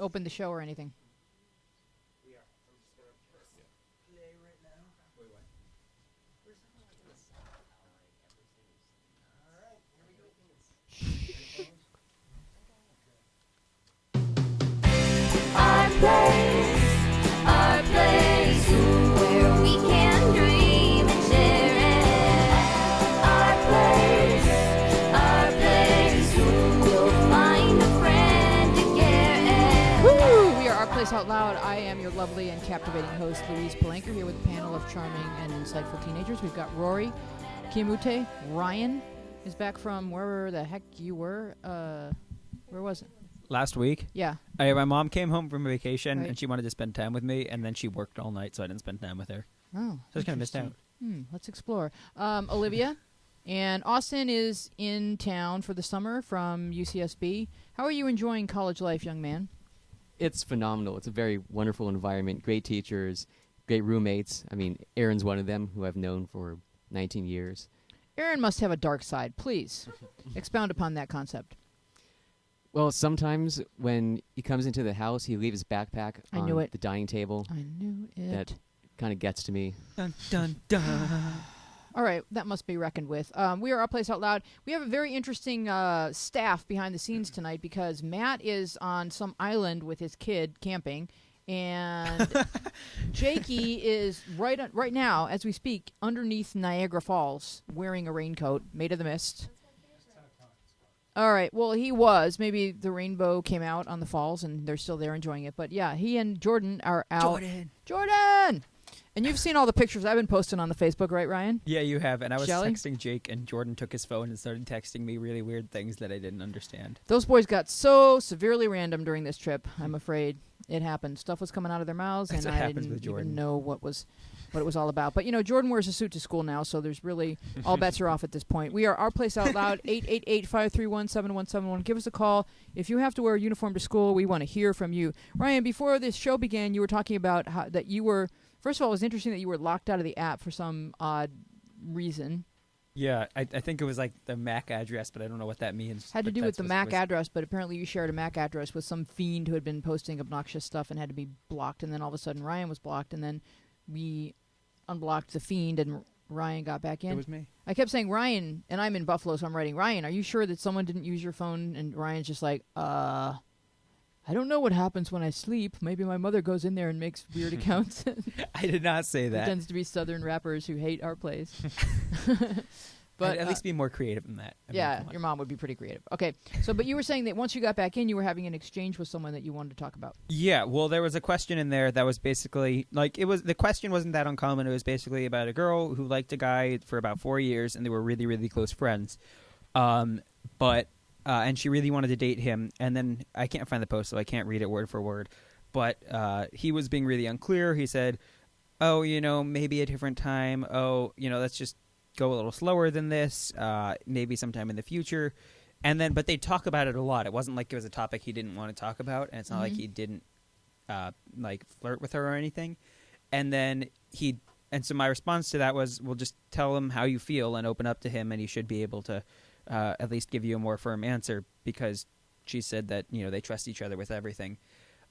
open the show or anything. We are. I'm just going to press play right now. Wait, what? Where's the All right, here we go. Our place, where we can dream and share it. Our place, you'll find a friend to care. Woo! We are Our Place Out Loud. I am your lovely and captivating host, Louise Palanker, here with a panel of charming and insightful teenagers. We've got Rory, Kimute, Ryan is back from wherever the heck you were. Where was it? Last week, Yeah. my mom came home from vacation Right. and she wanted to spend time with me, and then she worked all night, so I didn't spend time with her. Oh, So I was kind of missed out. Let's explore. Olivia and Austin is in town for the summer from UCSB. How are you enjoying college life, young man? It's phenomenal. It's a very wonderful environment, great teachers, great roommates. I mean, Aaron's one of them, who I've known for 19 years. Aaron must have a dark side. Please expound upon that concept. Well, sometimes when he comes into the house, he leaves his backpack I on knew it. the dining table. I knew it. That kind of gets to me. Dun, dun, dun. All right, that must be reckoned with. We are Our Place Out Loud. We have a very interesting staff behind the scenes tonight because Matt is on some island with his kid camping, and Jakey is right now, as we speak, underneath Niagara Falls, wearing a raincoat made of the mist. All right, well, he was. Maybe the rainbow came out on the falls, and they're still there enjoying it. But, yeah, he and Jordan are out. Jordan! And you've seen all the pictures I've been posting on the Facebook, right, Ryan? Yeah, you have. And I was Shelley? texting Jake, and Jordan took his phone and started texting me really weird things that I didn't understand. Those boys got so severely random during this trip, I'm afraid. It happened. Stuff was coming out of their mouths, That's and what I happens didn't with Jordan. even know what it was all about. But, Jordan wears a suit to school now, so there's really all bets are off at this point. We are Our Place Out Loud, 888-531-7171. Give us a call. If you have to wear a uniform to school, we want to hear from you. Ryan, before this show began, you were talking about how that you were, first of all, it was interesting that you were locked out of the app for some odd reason. Yeah, I think it was like the MAC address, but I don't know what that means. Had to But do with that's the what MAC was- address, but apparently you shared a MAC address with some fiend who had been posting obnoxious stuff and had to be blocked, and then all of a sudden Ryan was blocked, and then we unblocked the fiend, and Ryan got back in. It was me. I kept saying, Ryan, and I'm in Buffalo, so I'm writing, Ryan, are you sure that someone didn't use your phone? And Ryan's just like, I don't know what happens when I sleep. Maybe my mother goes in there and makes weird accounts. I did not say that. Pretends to be Southern rappers who hate our place. But at least be more creative than that. I mean, Yeah, come on. your mom would be pretty creative. Okay, but you were saying that once you got back in, you were having an exchange with someone that you wanted to talk about. Yeah, well, there was a question in there that was basically like the question wasn't that uncommon. It was basically about a girl who liked a guy for about 4 years, and they were really, really close friends. And she really wanted to date him. And then I can't find the post, so I can't read it word for word. But he was being really unclear. He said, "Oh, maybe a different time. Oh, let's just go a little slower than this. Maybe sometime in the future." And then, but they talk about it a lot. It wasn't like it was a topic he didn't want to talk about, and it's not like he didn't flirt with her or anything. And then so my response to that was, well, just tell him how you feel and open up to him, and he should be able to at least give you a more firm answer, because she said that they trust each other with everything.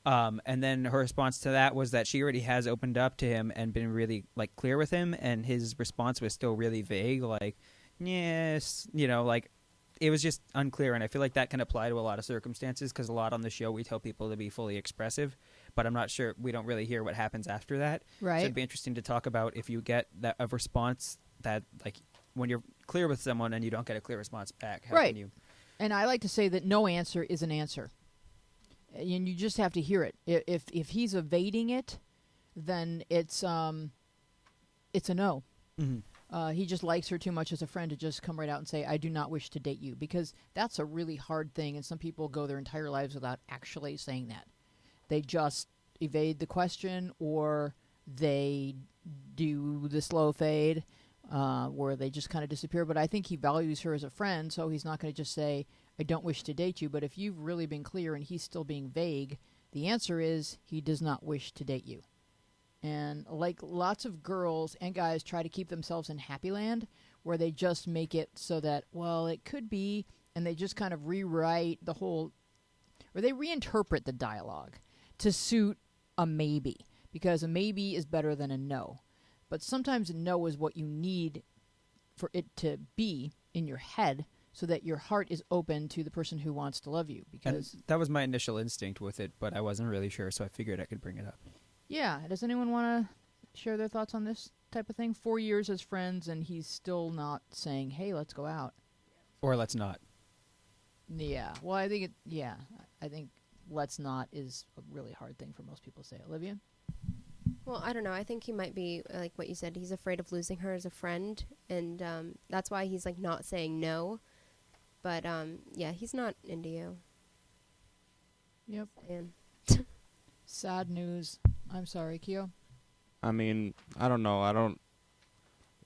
And then her response to that was that she already has opened up to him and been really clear with him, and his response was still really vague, yes, it was just unclear. And I feel like that can apply to a lot of circumstances, because a lot on the show we tell people to be fully expressive, but I'm not sure, we don't really hear what happens after that. Right. So it'd be interesting to talk about if you get a response that when you're clear with someone and you don't get a clear response back, how Right. can you? And I like to say that no answer is an answer. And you just have to hear it. If he's evading it, then it's a no. Mm-hmm. He just likes her too much as a friend to just come right out and say, I do not wish to date you, because that's a really hard thing, and some people go their entire lives without actually saying that. They just evade the question, or they do the slow fade, where they just kind of disappear. But I think he values her as a friend, so he's not going to just say, I don't wish to date you. But if you've really been clear and he's still being vague, the answer is he does not wish to date you. And lots of girls and guys try to keep themselves in happy land, where they just make it so that, well, it could be, and they just kind of rewrite the whole, or they reinterpret the dialogue to suit a maybe, because a maybe is better than a no. But sometimes a no is what you need for it to be in your head so that your heart is open to the person who wants to love you. Because And that was my initial instinct with it, but I wasn't really sure, so I figured I could bring it up. yeah, does anyone want to share their thoughts on this type of thing? 4 years as friends, and he's still not saying, hey, let's go out. Or let's not. Yeah, well, I think I think let's not is a really hard thing for most people to say. Olivia? Well, I don't know. I think he might be, like what you said, he's afraid of losing her as a friend, and that's why he's, like, not saying no. But, yeah, he's not into you. Yep. And Sad news. I'm sorry, Kyo. I mean, I don't know.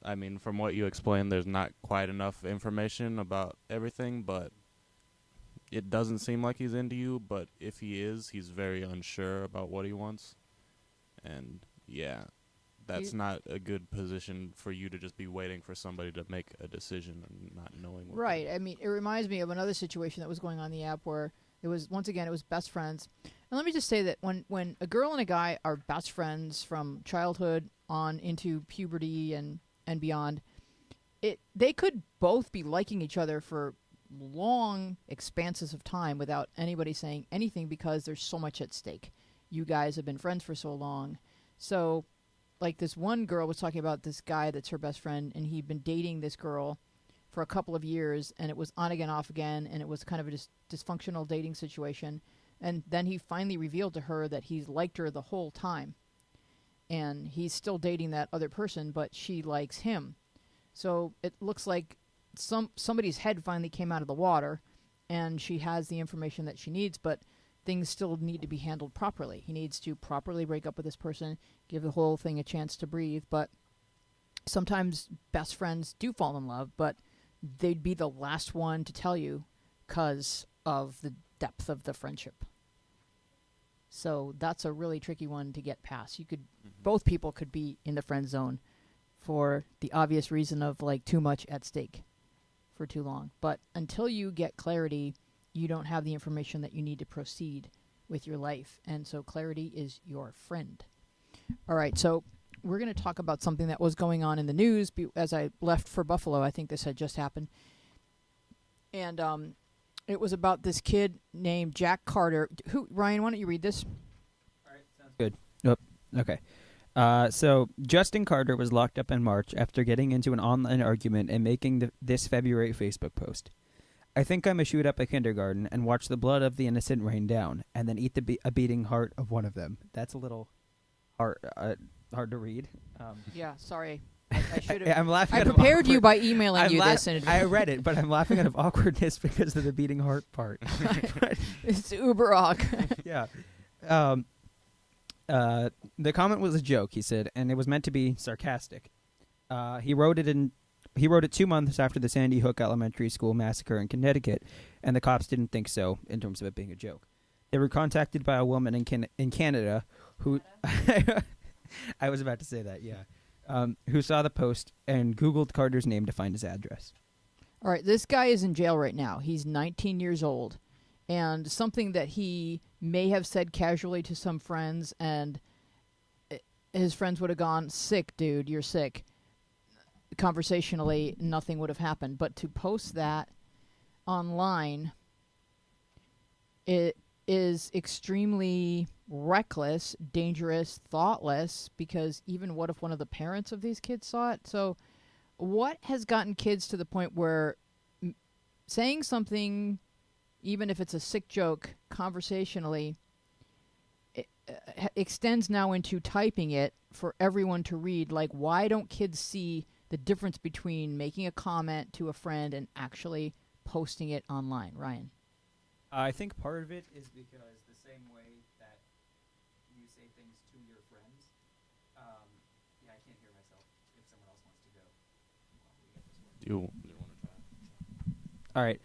I mean, from what you explained, there's not quite enough information about everything, but it doesn't seem like he's into you. But if he is, he's very unsure about what he wants. And, yeah, that's not a good position for you to just be waiting for somebody to make a decision and not knowing what. Right. I mean, it reminds me of another situation that was going on in the app where it was, once again, it was best friends. And let me just say that when a girl and a guy are best friends from childhood on into puberty and beyond, they could both be liking each other for long expanses of time without anybody saying anything because there's so much at stake. You guys have been friends for so long. So, like, this one girl was talking about this guy that's her best friend, and he'd been dating this girl for a couple of years, and it was on again, off again, and it was kind of a dysfunctional dating situation. And then he finally revealed to her that he's liked her the whole time. And he's still dating that other person, but she likes him. So it looks like somebody's head finally came out of the water, and she has the information that she needs, but things still need to be handled properly. He needs to properly break up with this person, give the whole thing a chance to breathe. But sometimes best friends do fall in love, but they'd be the last one to tell you because of the depth of the friendship. So that's a really tricky one to get past. You could, both people could be in the friend zone for the obvious reason of, like, too much at stake for too long. But until you get clarity, you don't have the information that you need to proceed with your life. And so clarity is your friend. All right, so we're going to talk about something that was going on in the news as I left for Buffalo. I think this had just happened. And it was about this kid named Jack Carter. Ryan, why don't you read this? All right, sounds good. Oh, okay. So Justin Carter was locked up in March after getting into an online argument and making this February Facebook post. I think I must shoot up a kindergarten and watch the blood of the innocent rain down, and then eat a beating heart of one of them. That's a little hard to read. Yeah, sorry. I should have. I'm laughing. I prepared you by emailing you this in advance. I read it, but I'm laughing out of awkwardness because of the beating heart part. It's uber awkward. Yeah. The comment was a joke, he said, and it was meant to be sarcastic. He wrote it 2 months after the Sandy Hook Elementary School massacre in Connecticut, and the cops didn't think so in terms of it being a joke. They were contacted by a woman in Canada who I was about to say that, yeah. Who saw the post and Googled Carter's name to find his address. All right, this guy is in jail right now. He's 19 years old. And something that he may have said casually to some friends, and his friends would have gone, sick, dude, you're sick. Conversationally, nothing would have happened. But to post that online, it is extremely reckless, dangerous, thoughtless, because even what if one of the parents of these kids saw it? So what has gotten kids to the point where saying something, even if it's a sick joke, conversationally, extends now into typing it for everyone to read? Like, why don't kids see the difference between making a comment to a friend and actually posting it online? Ryan? I think part of it is because the same way that you say things to your friends. Yeah, I can't hear myself. If someone else wants to go. You want to try? All right.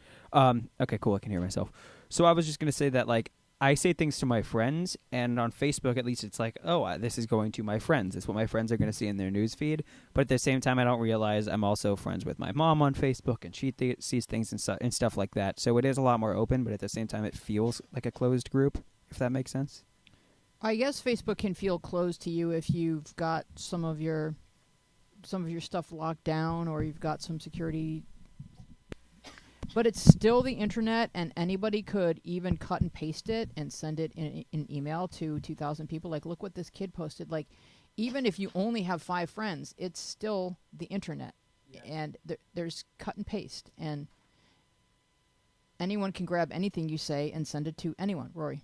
Okay, cool. I can hear myself. So I was just going to say that, like, I say things to my friends, and on Facebook, at least, it's like, oh, this is going to my friends. It's what my friends are going to see in their news feed. But at the same time, I don't realize I'm also friends with my mom on Facebook, and she sees things and stuff like that. So it is a lot more open, but at the same time, it feels like a closed group, if that makes sense. I guess Facebook can feel closed to you if you've got some of your stuff locked down, or you've got some security. But it's still the internet, and anybody could even cut and paste it and send it in an email to 2,000 people. Like, look what this kid posted. Like, even if you only have 5 friends, it's still the internet. Yeah. And there's cut and paste. And anyone can grab anything you say and send it to anyone. Rory?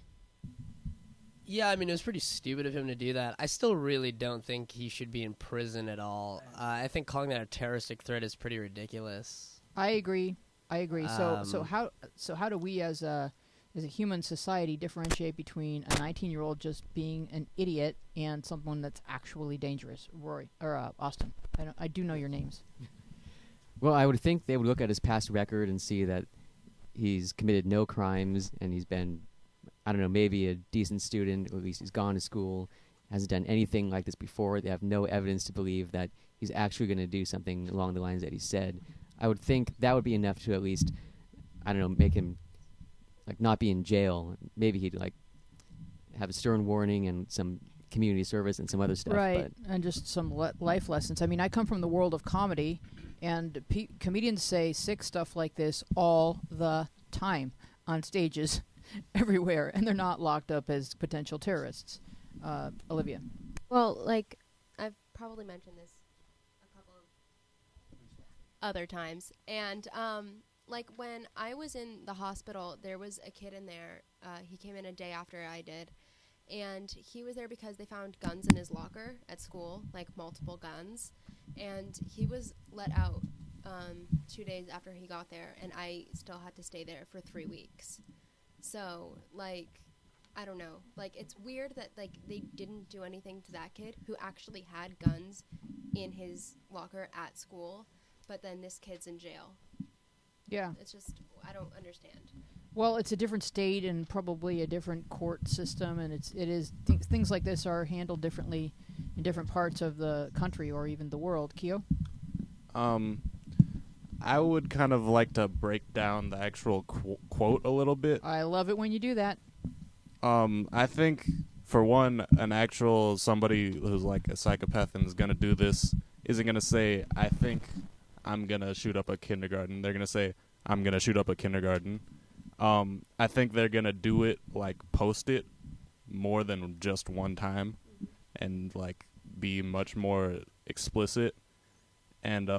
Yeah, I mean, it was pretty stupid of him to do that. I still really don't think he should be in prison at all. I think calling that a terroristic threat is pretty ridiculous. I agree. So how do we as a human society differentiate between a 19-year-old just being an idiot and someone that's actually dangerous? Rory or Austin. I do know your names. Well, I would think they would look at his past record and see that he's committed no crimes and he's been, I don't know, maybe a decent student, or at least he's gone to school, hasn't done anything like this before. They have no evidence to believe that he's actually going to do something along the lines that he said. I would think that would be enough to at least, I don't know, make him like not be in jail. Maybe he'd like have a stern warning and some community service and some other stuff. Right, and just some life lessons. I mean, I come from the world of comedy, and comedians say sick stuff like this all the time on stages everywhere, and they're not locked up as potential terrorists. Olivia? Well, like, I've probably mentioned this a couple of other times. And, like, when I was in the hospital, there was a kid in there. He came in a day after I did. And he was there because they found guns in his locker at school, like multiple guns. And he was let out 2 days after he got there, and I still had to stay there for 3 weeks. So, like, I don't know. Like, it's weird that, like, they didn't do anything to that kid who actually had guns in his locker at school, but then this kid's in jail. Yeah. It's just, I don't understand. Well, it's a different state and probably a different court system, and things like this are handled differently in different parts of the country or even the world. Keo? I would kind of like to break down the actual quote a little bit. I love it when you do that. I think, for one, somebody who's like a psychopath and is going to do this isn't going to say, I think I'm going to shoot up a kindergarten. They're going to say, I'm going to shoot up a kindergarten. I think they're going to do it, like, post it more than just one time and, like, be much more explicit. And,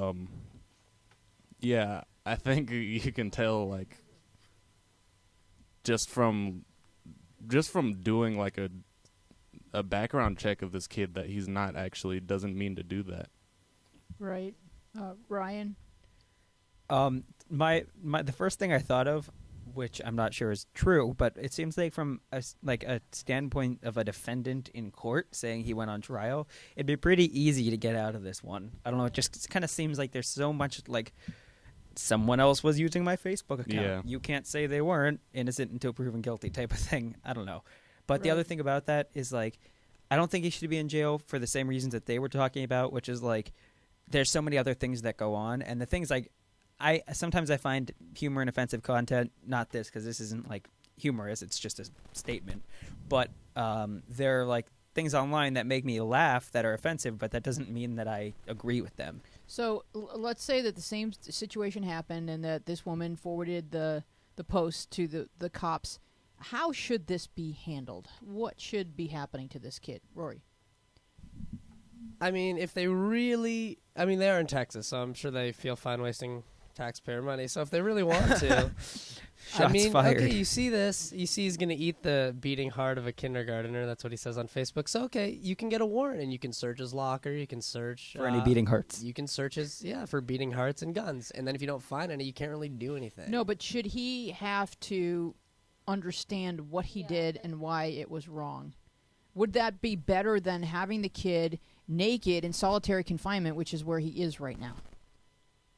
yeah, I think you can tell, like, just from doing, like, a background check of this kid that he's not actually doesn't mean to do that. Right. Ryan? The first thing I thought of, which I'm not sure is true, but it seems like from a standpoint of a defendant in court saying he went on trial, it'd be pretty easy to get out of this one. I don't know. It just kind of seems like there's so much, like, someone else was using my Facebook account. Yeah. You can't say they weren't innocent until proven guilty type of thing. I don't know. But Right. The other thing about that is, like, I don't think he should be in jail for the same reasons that they were talking about, which is, like, there's so many other things that go on. And the things, like, sometimes I find humor and offensive content, not this, because this isn't, like, humorous. It's just a statement. But there are, like, things online that make me laugh that are offensive, but that doesn't mean that I agree with them. So let's say that the same situation happened and that this woman forwarded the post to the cops. How should this be handled? What should be happening to this kid? Rory? I mean, if they really... I mean, they are in Texas, so I'm sure they feel fine wasting taxpayer money. So if they really want to... I Shots mean, fired. okay, you see this. You see he's going to eat the beating heart of a kindergartner. That's what he says on Facebook. So, okay, you can get a warrant, and you can search his locker. You can search... For any beating hearts. You can search for beating hearts and guns. And then if you don't find any, you can't really do anything. No, but should he have to understand what he did and why it was wrong? Would that be better than having the kid naked in solitary confinement, which is where he is right now?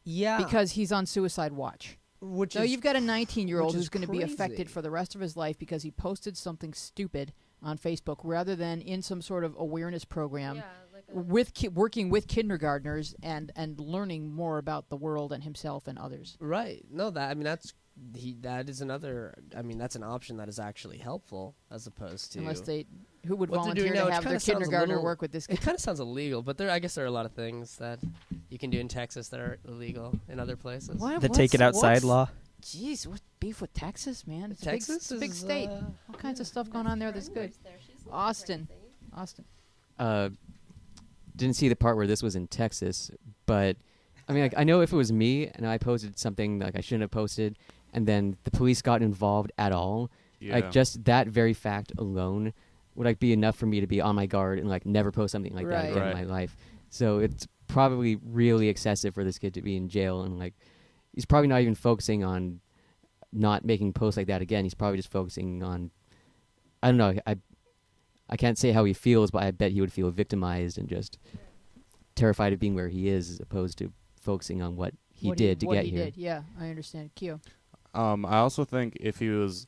Yeah. Because he's on suicide watch. which So is you've got a 19-year-old which is who's going to be affected crazy. for the rest of his life because he posted something stupid on Facebook rather than in some sort of awareness program Yeah, like a, with working with kindergartners and learning more about the world and himself and others. right. No, that is another. I mean, that's an option that is actually helpful as opposed to Unless who would what they're doing volunteer now, to which have their kinda sounds a kindergartner little- work with this It guy? kind of sounds illegal, but I guess there are a lot of things that you can do in Texas that are illegal in other places. What- The take it what's- outside what's- law. Jeez, what's beef with Texas, man? It's Texas a big is, state. All kinds of stuff going on there that's good. Lives there. She's living Austin. crazy. Austin. Didn't see the part where this was in Texas, but I mean, like, I know if it was me and I posted something like I shouldn't have posted, and then the police got involved at all, Yeah. like just that very fact alone would like be enough for me to be on my guard and like never post something like that Right. again Right. in my life. So it's probably really excessive for this kid to be in jail, and like he's probably not even focusing on not making posts like that again. He's probably just focusing on, I don't know, I can't say how he feels, but I bet he would feel victimized and just terrified of being where he is, as opposed to focusing on what he did to what get he here. did. Yeah, I understand. Keo. I also think if he was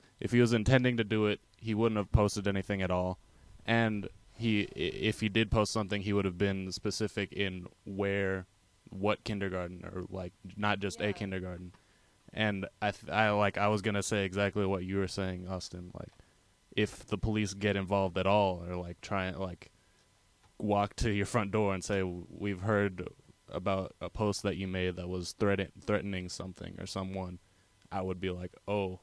intending to do it, he wouldn't have posted anything at all, and if he did post something, he would have been specific in what kindergarten, or like not just a kindergarten. And I was gonna say exactly what you were saying, Austin. Like, if the police get involved at all, or like try and like walk to your front door and say, "We've heard about a post that you made that was threatening something or someone," I would be like, "Oh,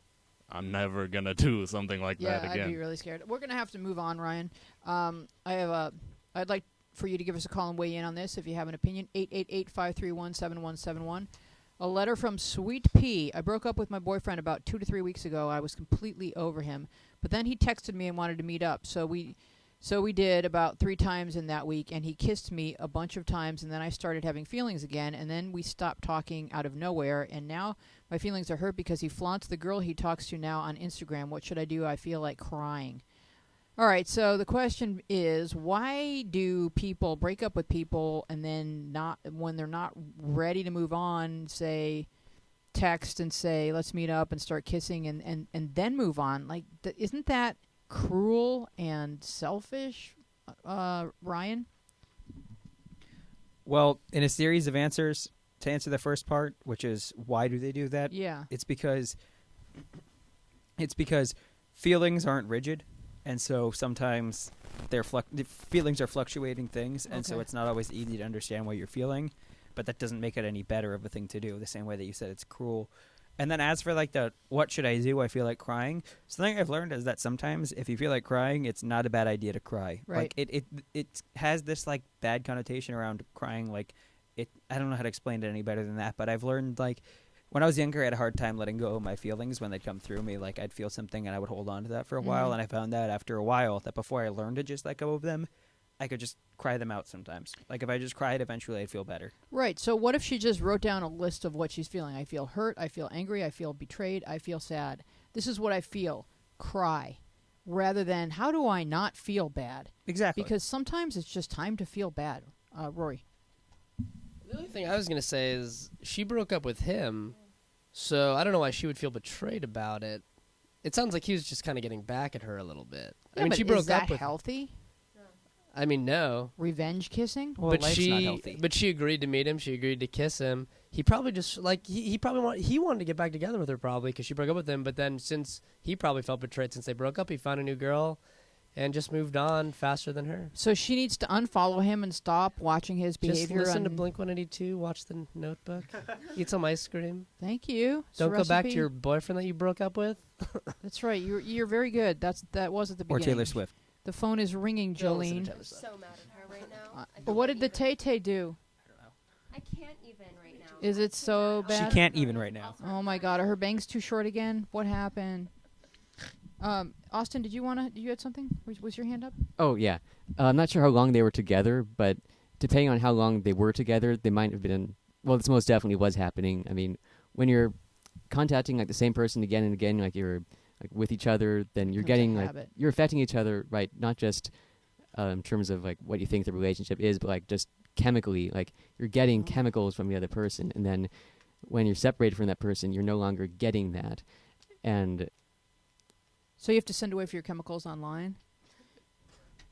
I'm never gonna do something like Yeah, that again." I'd be really scared. We're gonna have to move on, Ryan. I'd like for you to give us a call and weigh in on this if you have an opinion. 888-531-7171. A letter from Sweet Pea. I broke up with my boyfriend about 2 to 3 weeks ago. I was completely over him, but then he texted me and wanted to meet up. So we did about 3 times in that week, and he kissed me a bunch of times, and then I started having feelings again, and then we stopped talking out of nowhere, and now my feelings are hurt because he flaunts the girl he talks to now on Instagram. What should I do? I feel like crying. All right, so the question is, why do people break up with people and then not, when they're not ready to move on, say, text and say, let's meet up and start kissing and then move on? Like, isn't that cruel and selfish, Ryan? Well, in a series of answers to answer the first part, which is why do they do that? Yeah. It's because feelings aren't rigid, and so sometimes the feelings are fluctuating things, and so Okay. it's not always easy to understand what you're feeling, but that doesn't make it any better of a thing to do, the same way that you said it's cruel. And then as for like the what should I do, I feel like crying. Something I've learned is that sometimes if you feel like crying, it's not a bad idea to cry. Right. Like it has this like bad connotation around crying. Like I don't know how to explain it any better than that, but I've learned like when I was younger, I had a hard time letting go of my feelings when they'd come through me. Like I'd feel something and I would hold on to that for a while, Mhm. and I found out after a while that before I learned to just let go of them, I could just cry them out sometimes. Like if I just cried, eventually I'd feel better. Right. So what if she just wrote down a list of what she's feeling? I feel hurt. I feel angry. I feel betrayed. I feel sad. This is what I feel. Cry. Rather than, how do I not feel bad? Exactly. Because sometimes it's just time to feel bad. Rory. The only thing I was gonna say is she broke up with him, so I don't know why she would feel betrayed about it. It sounds like he was just kind of getting back at her a little bit. I mean, but she broke is that up with. healthy? I mean, no. Revenge kissing? well, but life's she, not healthy. but she agreed to meet him. She agreed to kiss him. He probably just like he wanted to get back together with her probably because she broke up with him. But then since he probably felt betrayed since they broke up, he found a new girl, and just moved on faster than her. So she needs to unfollow him and stop watching his Just behavior. listen to on- Blink-182, watch The Notebook, eat some ice cream. Thank you. It's a Don't go back to recipe. your boyfriend that you broke up with. That's right. You're very good. That was at the or beginning. Taylor Swift. The phone is ringing, Don't listen to Jolene. Taylor I'm Swift. so mad at her right now. I But can't what did the even. Tay-Tay do? I can't even right now. Is it so She bad? can't even right now. Oh my God, are her bangs too short again? What happened? Austin, did you had something? Was your hand up? Oh, yeah. I'm not sure how long they were together, but depending on how long they were together, they might have been... Well, this most definitely was happening. I mean, when you're contacting like the same person again and again, like you're like with each other, then you're Becomes a getting like habit. you're affecting each other, right? Not just in terms of like what you think the relationship is, but like just chemically, like you're getting Mhm. chemicals from the other person, and then when you're separated from that person, you're no longer getting that. And So you have to send away for your chemicals online?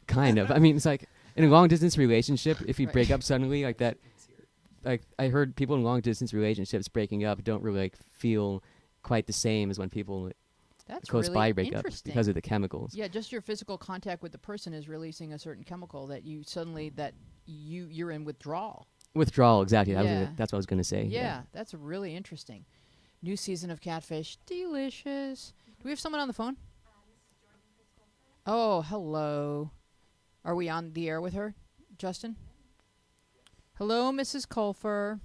kind of. I mean, it's like in a long-distance relationship, if you Right. break up suddenly like that, like I heard people in long-distance relationships breaking up don't really like feel quite the same as when people That's close really by break up interesting. because of the chemicals. Yeah, just your physical contact with the person is releasing a certain chemical that you suddenly you're in withdrawal. Withdrawal, exactly. Yeah. That's what I was going to say. Yeah, that's really interesting. New season of Catfish, delicious. Do we have someone on the phone? Oh, hello. Are we on the air with her, Justin? Hello, Mrs. Colfer.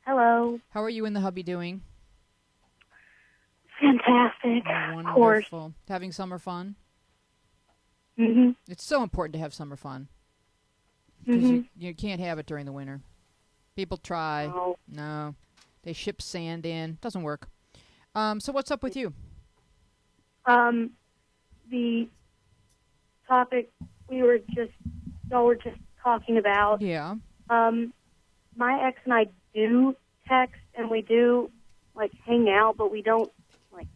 Hello. How are you and the hubby doing? Fantastic. Of course. Wonderful. Having summer fun? Mhm. It's so important to have summer fun. Because Mhm. you can't have it during the winter. People try. Oh. No. They ship sand in. Doesn't work. So what's up with you? The topic y'all were just talking about. Yeah. My ex and I do text and we do like hang out, but we don't like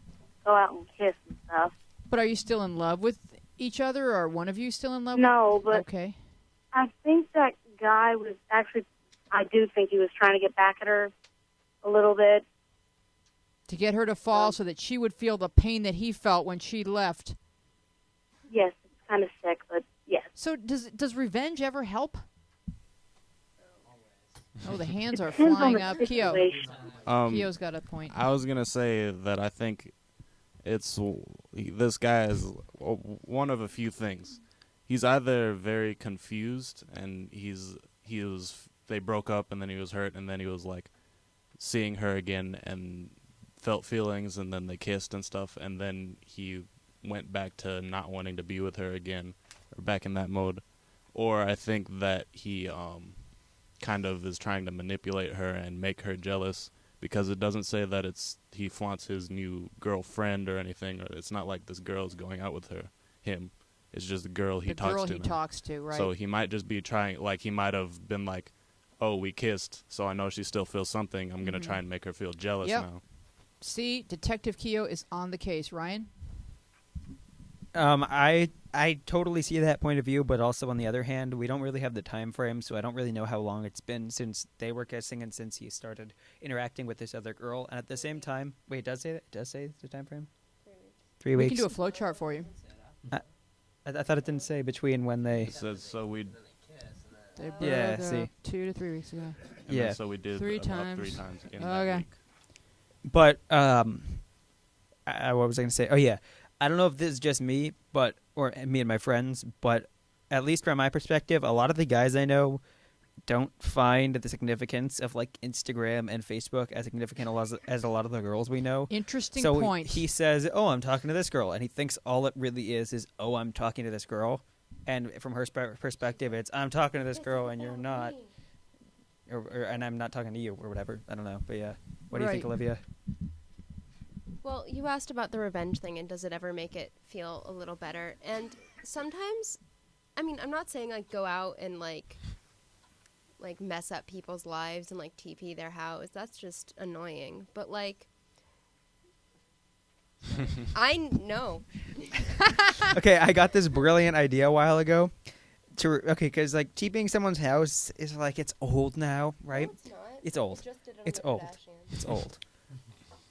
go out and kiss and stuff. But are you still in love with each other, or one of you still in love? No, but Okay. I think that guy was actually. I do think he was trying to get back at her a little bit. To get her to fall so that she would feel the pain that he felt when she left. Yes, it's kind of sick, but yes. So does revenge ever help? Oh, the hands are Depends on flying the up. Keo. situation. Keo's got a point. I was gonna say that I think this guy is one of a few things. He's either very confused and they broke up and then he was hurt and then he was like seeing her again and felt feelings and then they kissed and stuff and then he went back to not wanting to be with her again or back in that mode. Or I think that he kind of is trying to manipulate her and make her jealous because it doesn't say that he flaunts his new girlfriend or anything, or it's not like this girl's going out with him. It's just the girl he the talks girl to. he now. talks to, right? So he might just be trying, like he might have been like, oh, we kissed, so I know she still feels something. I'm going to try and make her feel jealous Yep. now. See, Detective Keo is on the case. Ryan? I totally see that point of view, but also on the other hand, we don't really have the time frame, so I don't really know how long it's been since they were kissing and since he started interacting with this other girl. And at the same time, wait, it does say the time frame? 3 We weeks. can do a flow chart for you. I thought it didn't say between when they. It says, so we They broke Yeah, up see. 2 to 3 weeks ago. Yeah. so we did Three about times. 3 times again Okay. that week. But what was I going to say? Oh yeah, I don't know if this is just me, or me and my friends, but at least from my perspective, a lot of the guys I know don't find the significance of like Instagram and Facebook as significant as a lot of the girls we know. Interesting So point. he says, "Oh, I'm talking to this girl," and he thinks all it really is, "Oh, I'm talking to this girl," and from her perspective, it's, "I'm talking to this girl and you're not." And I'm not talking to you or whatever. I don't know, but yeah. What do you think, Right. Olivia? Well, you asked about the revenge thing and does it ever make it feel a little better? And sometimes, I mean, I'm not saying like go out and like mess up people's lives and like TP their house. That's just annoying. But like, I know. Okay, I got this brilliant idea a while ago. Because like TPing someone's house is like, it's old now, right? No, it's not. It's old. We just did it on It's the old. Kardashians. It's old.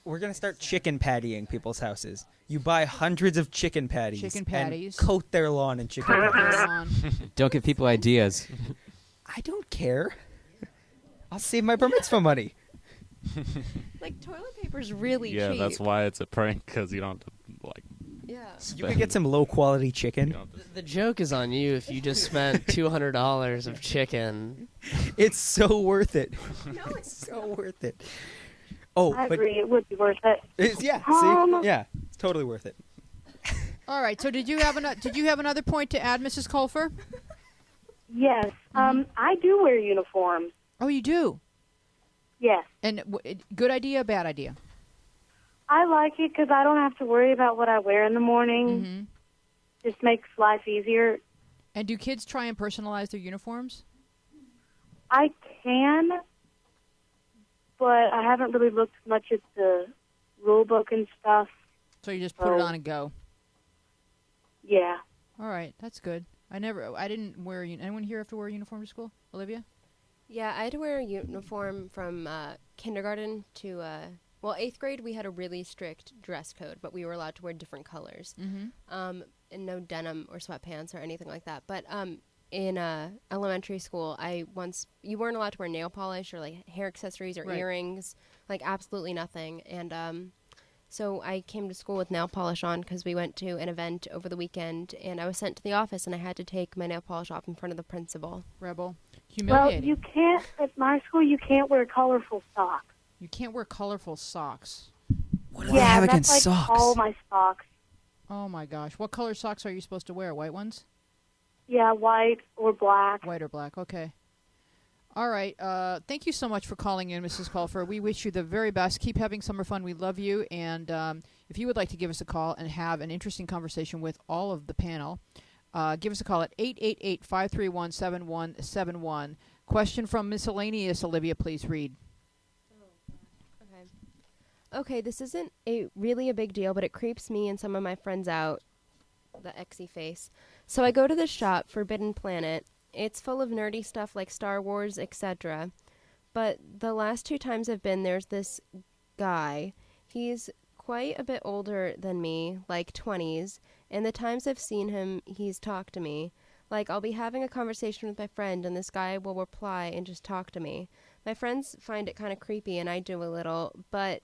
We're gonna start chicken pattying people's houses. You buy hundreds of chicken patties. Chicken patties. And coat their lawn in chicken Put patties. it on. Don't give people ideas. I don't care. I'll save my bar mitzvah money. Like toilet paper's really Yeah, cheap. that's why it's a prank, because you don't have to, like, Yeah. You can get some low quality you chicken. don't have to The joke is on you if you just spent $200 of chicken. It's so worth it. No, it's So worth it. Oh, I but agree. It would be worth it. yeah, Um, see, yeah, it's totally worth it. All right. So did you have another point to add, Mrs. Colfer? Yes. I do wear uniforms. Oh, you do. Yes. And good idea, bad idea? I like it because I don't have to worry about what I wear in the morning. Mm-hmm. Just makes life easier. And do kids try and personalize their uniforms? I can, but I haven't really looked much at the rule book and stuff. So you just put it on and go. Yeah. All right, that's good. I didn't wear. Anyone here have to wear a uniform to school? Olivia? Yeah, I had to wear a uniform from kindergarten to, 8th grade we had a really strict dress code, but we were allowed to wear different colors. Mm-hmm. And no denim or sweatpants or anything like that. But in elementary school, you weren't allowed to wear nail polish or like hair accessories or Right. earrings, like absolutely nothing. And so I came to school with nail polish on because we went to an event over the weekend, and I was sent to the office, and I had to take my nail polish off in front of the principal. Rebel. Well, Humiliating. you can't, at my school, you can't wear colorful socks. You can't wear colorful socks. What do they have that's against like socks? all my socks. Oh my gosh. What color socks are you supposed to wear? White ones? Yeah, white or black. White or black. Okay. All right. Thank you so much for calling in, Mrs. Culfer. We wish you the very best. Keep having summer fun. We love you. And if you would like to give us a call and have an interesting conversation with all of the panel, give us a call at 888-531-7171. Question from Miscellaneous, Olivia, please read. Okay, this isn't really a big deal, but it creeps me and some of my friends out. The exy face. So I go to the shop, Forbidden Planet. It's full of nerdy stuff like Star Wars, etc. But the last 2 times I've been, there's this guy. He's quite a bit older than me, like 20s. And the times I've seen him, he's talked to me. Like, I'll be having a conversation with my friend, and this guy will reply and just talk to me. My friends find it kind of creepy, and I do a little, but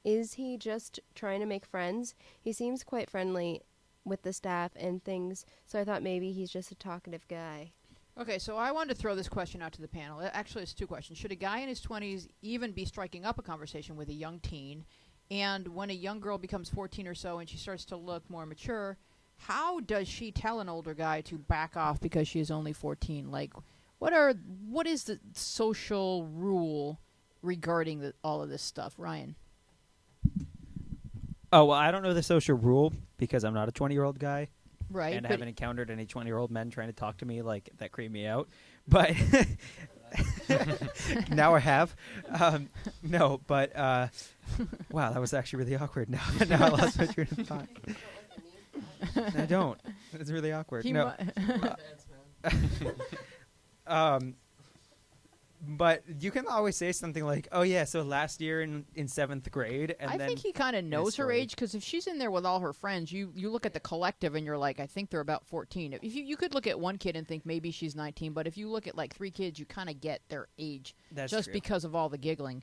is he just trying to make friends? He seems quite friendly with the staff and things, so I thought maybe he's just a talkative guy. Okay, so I wanted to throw this question out to the panel. Actually, it's 2 questions. Should a guy in his 20s even be striking up a conversation with a young teen? And when a young girl becomes 14 or so and she starts to look more mature, how does she tell an older guy to back off because she is only 14? Like, what is the social rule regarding all of this stuff? Ryan? Oh, well, I don't know the social rule because I'm not a 20-year-old guy. Right. And I but haven't encountered any 20-year-old men trying to talk to me like that creep me out. But now I have. No, but wow, that was actually really awkward. Now I lost my train of thought. I don't. It's really awkward. No. But you can always say something like, "Oh yeah, so last year in 7th grade," and I then think he kind of knows her story. age because if she's in there with all her friends, you look at the collective and you're like, I think they're about 14. If you could look at one kid and think maybe she's 19, but if you look at like 3 kids, you kind of get their age That's just true. because of all the giggling.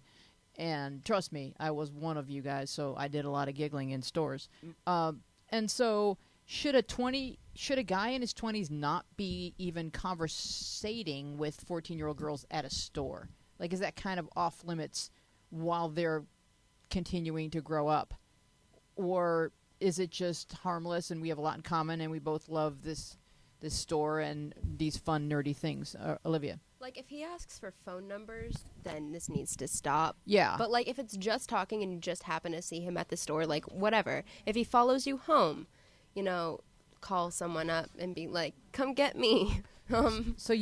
And trust me, I was one of you guys, so I did a lot of giggling in stores. And so should a guy in his 20s not be even conversating with 14-year-old girls at a store? Like, is that kind of off limits while they're continuing to grow up? Or is it just harmless and we have a lot in common and we both love this store and these fun, nerdy things? Olivia? Like, if he asks for phone numbers, then this needs to stop. Yeah. But, like, if it's just talking and you just happen to see him at the store, like, whatever. If he follows you home, call someone up and be like, come get me. So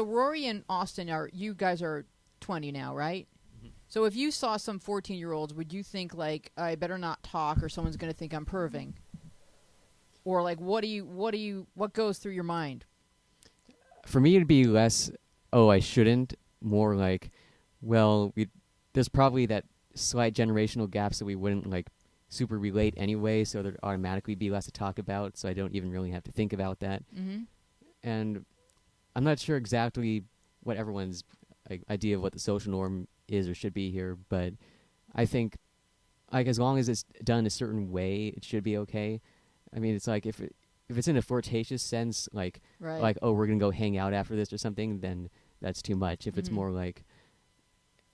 Rory and Austin, you guys are 20 now, right? Mm-hmm. So if you saw some 14-year-olds, would you think, like, I better not talk or someone's going to think I'm perving? Or, like, what goes through your mind? For me, it'd be less, oh, I shouldn't, more like, well, there's probably that slight generational gaps that we wouldn't, like, super relate anyway, so there'd automatically be less to talk about, so I don't even really have to think about that. Mm-hmm. And I'm not sure exactly what everyone's idea of what the social norm is or should be here, but I think, like, as long as it's done a certain way, it should be okay. I mean, it's like if it's in a flirtatious sense, like, Right. like, oh, we're gonna go hang out after this or something, then that's too much. If it's more like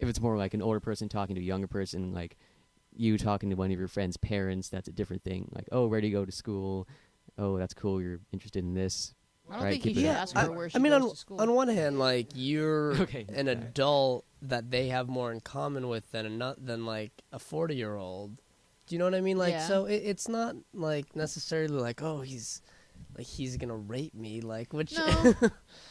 an older person talking to a younger person, like you talking to one of your friend's parents, that's a different thing. Like, oh, where do you go to school? Oh, that's cool. You're interested in this. I don't Right, think he keep it should up. ask her where she I mean, goes to school. on one hand, like, you're Okay. an adult that they have more in common with than like a 40-year-old. Do you know what I mean? Like, Yeah. so it's not like necessarily like, oh, he's gonna rape me, like, which No.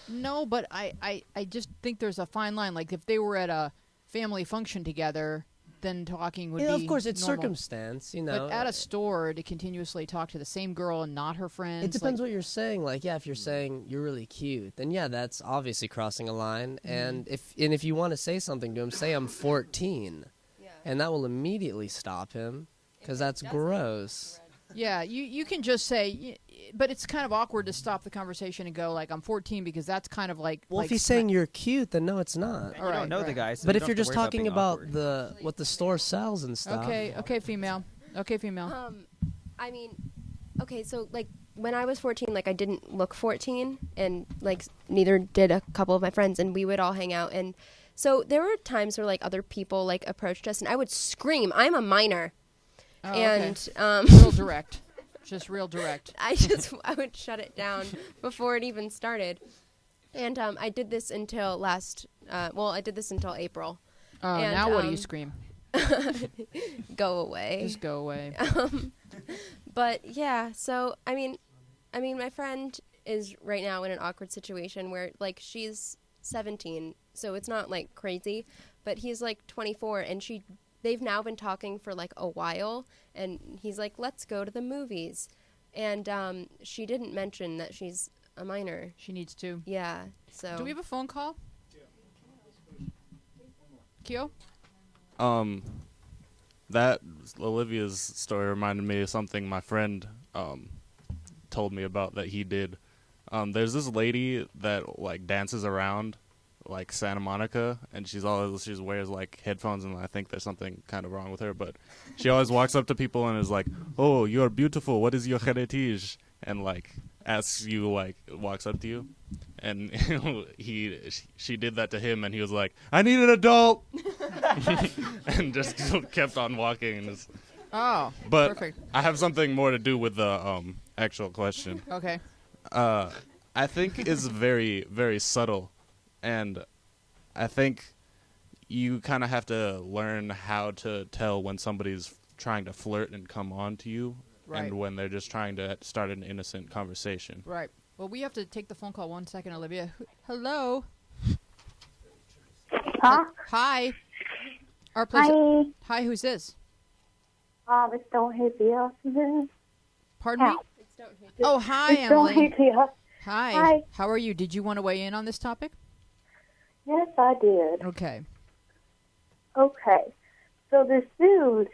No, but I just think there's a fine line. Like, if they were at a family function together, then talking would be Of course, it's normal. circumstance, you know. But at a store, to continuously talk to the same girl and not her friends. It depends like, what you're saying. Like, yeah, if you're saying you're really cute, then yeah, that's obviously crossing a line. And if you want to say something to him, say I'm 14, and that will immediately stop him because that's gross. Yeah, you can just say, but it's kind of awkward to stop the conversation and go like, I'm 14, because that's kind of like. Well, like if he's saying you're cute, then no, it's not. And you don't know the guy, so But you if don't you're have to just worry talking being about awkward. what the store sells and stuff. okay, female. Okay, female. I mean, okay, so like when I was 14, like I didn't look 14, and like neither did a couple of my friends, and we would all hang out, and so there were times where like other people like approached us, and I would scream, "I'm a minor," Oh, and real direct, just real direct. I would shut it down before it even started, and I did this until I did this until April. And, Now what do you scream? Go away. Just go away. But yeah, so I mean, my friend is right now in an awkward situation where like she's 17, so it's not like crazy, but he's like 24, and they've now been talking for like a while, and he's like, let's go to the movies, and she didn't mention that she's a minor. She needs to. Yeah. So Do we have a phone call? Kyo? That Olivia's story reminded me of something my friend told me about that he did. There's this lady that like dances around like Santa Monica, and she wears like headphones, and I think there's something kind of wrong with her, but she always walks up to people and is like, "Oh, you're beautiful. What is your heritage?" and like asks you, like walks up to you, and she did that to him, and he was like, "I need an adult," and just kept on walking. And just, Oh, but perfect. I have something more to do with the actual question. Okay. I think is very, very subtle, and I think you kind of have to learn how to tell when somebody's trying to flirt and come on to you, Right. and when they're just trying to start an innocent conversation. Right. Well, we have to take the phone call 1 second, Olivia. Hello. Huh? Hi. Our place. Hi. Hi. Who's this? It's Don't Hate the Office. Pardon me. Yeah. Oh, hi, It's Don't Emily. Hate the Office. Hi. Hi. How are you? Did you want to weigh in on this topic? Yes, I did. Okay. Okay. So this dude,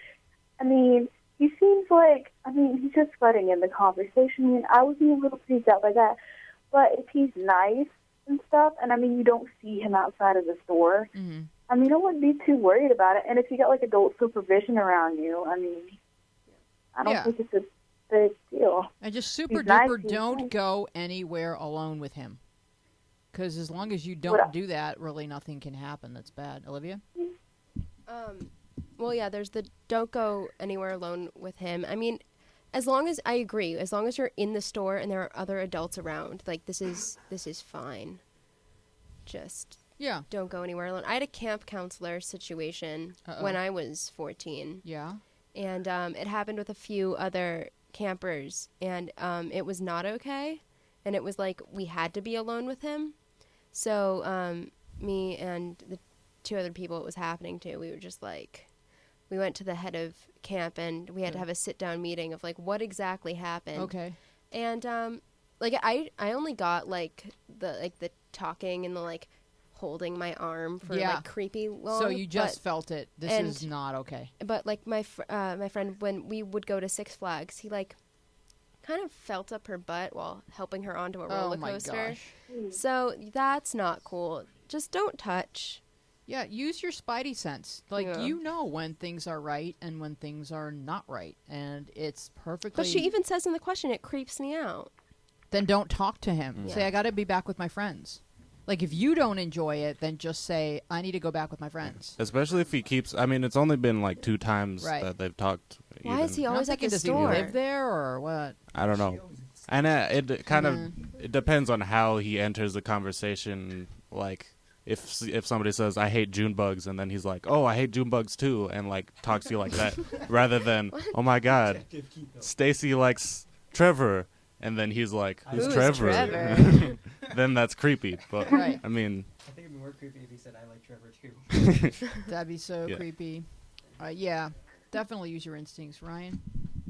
I mean, he seems like, he's just butting in the conversation. I mean, I would be a little freaked out by that. But if he's nice and stuff, and you don't see him outside of the store, Mm-hmm. I wouldn't be too worried about it. And if you got like adult supervision around you, I don't Yeah. think it's a big deal. And just super He's nice, duper he's don't nice. go anywhere alone with him. Because as long as you What don't up? do that, really nothing can happen that's bad. Olivia? Well, yeah, there's the don't go anywhere alone with him. I mean, as long as I agree, as long as you're in the store and there are other adults around, like this is fine. Just Yeah. don't go anywhere alone. I had a camp counselor situation Uh-oh. when I was 14, Yeah. and it happened with a few other campers, and it was not okay, and it was like we had to be alone with him. So me and the two other people it was happening to, we were just like, we went to the head of camp, and we had to have a sit-down meeting of like what exactly happened. Okay. And like I only got like the talking and the like holding my arm for Yeah. like creepy long. So you just felt it. This and- is not okay. But like my friend, when we would go to Six Flags, he like kind of felt up her butt while helping her onto a roller Oh my coaster. gosh. So that's not cool. Just don't touch. Yeah, use your spidey sense. Like, Yeah. you know when things are right and when things are not right. And it's perfectly... But she even says in the question, it creeps me out. Then don't talk to him. Yeah. Say, I got to be back with my friends. Like, if you don't enjoy it, then just say, I need to go back with my friends. Especially if he keeps. It's only been like 2 times Right. that they've talked. Why even. is he I'm always at thinking, the does store? he live there or what? I don't know. And it kind Yeah. of it depends on how he enters the conversation. Like if somebody says I hate June bugs, and then he's like, oh, I hate June bugs too, and like talks to you like that, rather than oh my god, Stacy likes Trevor, and then he's like, who's Who's Trevor? Trevor? Then that's creepy. But Right. I mean, more creepy if he said, "I like Trevor too." That'd be so Yeah. creepy. Yeah, definitely use your instincts, Ryan.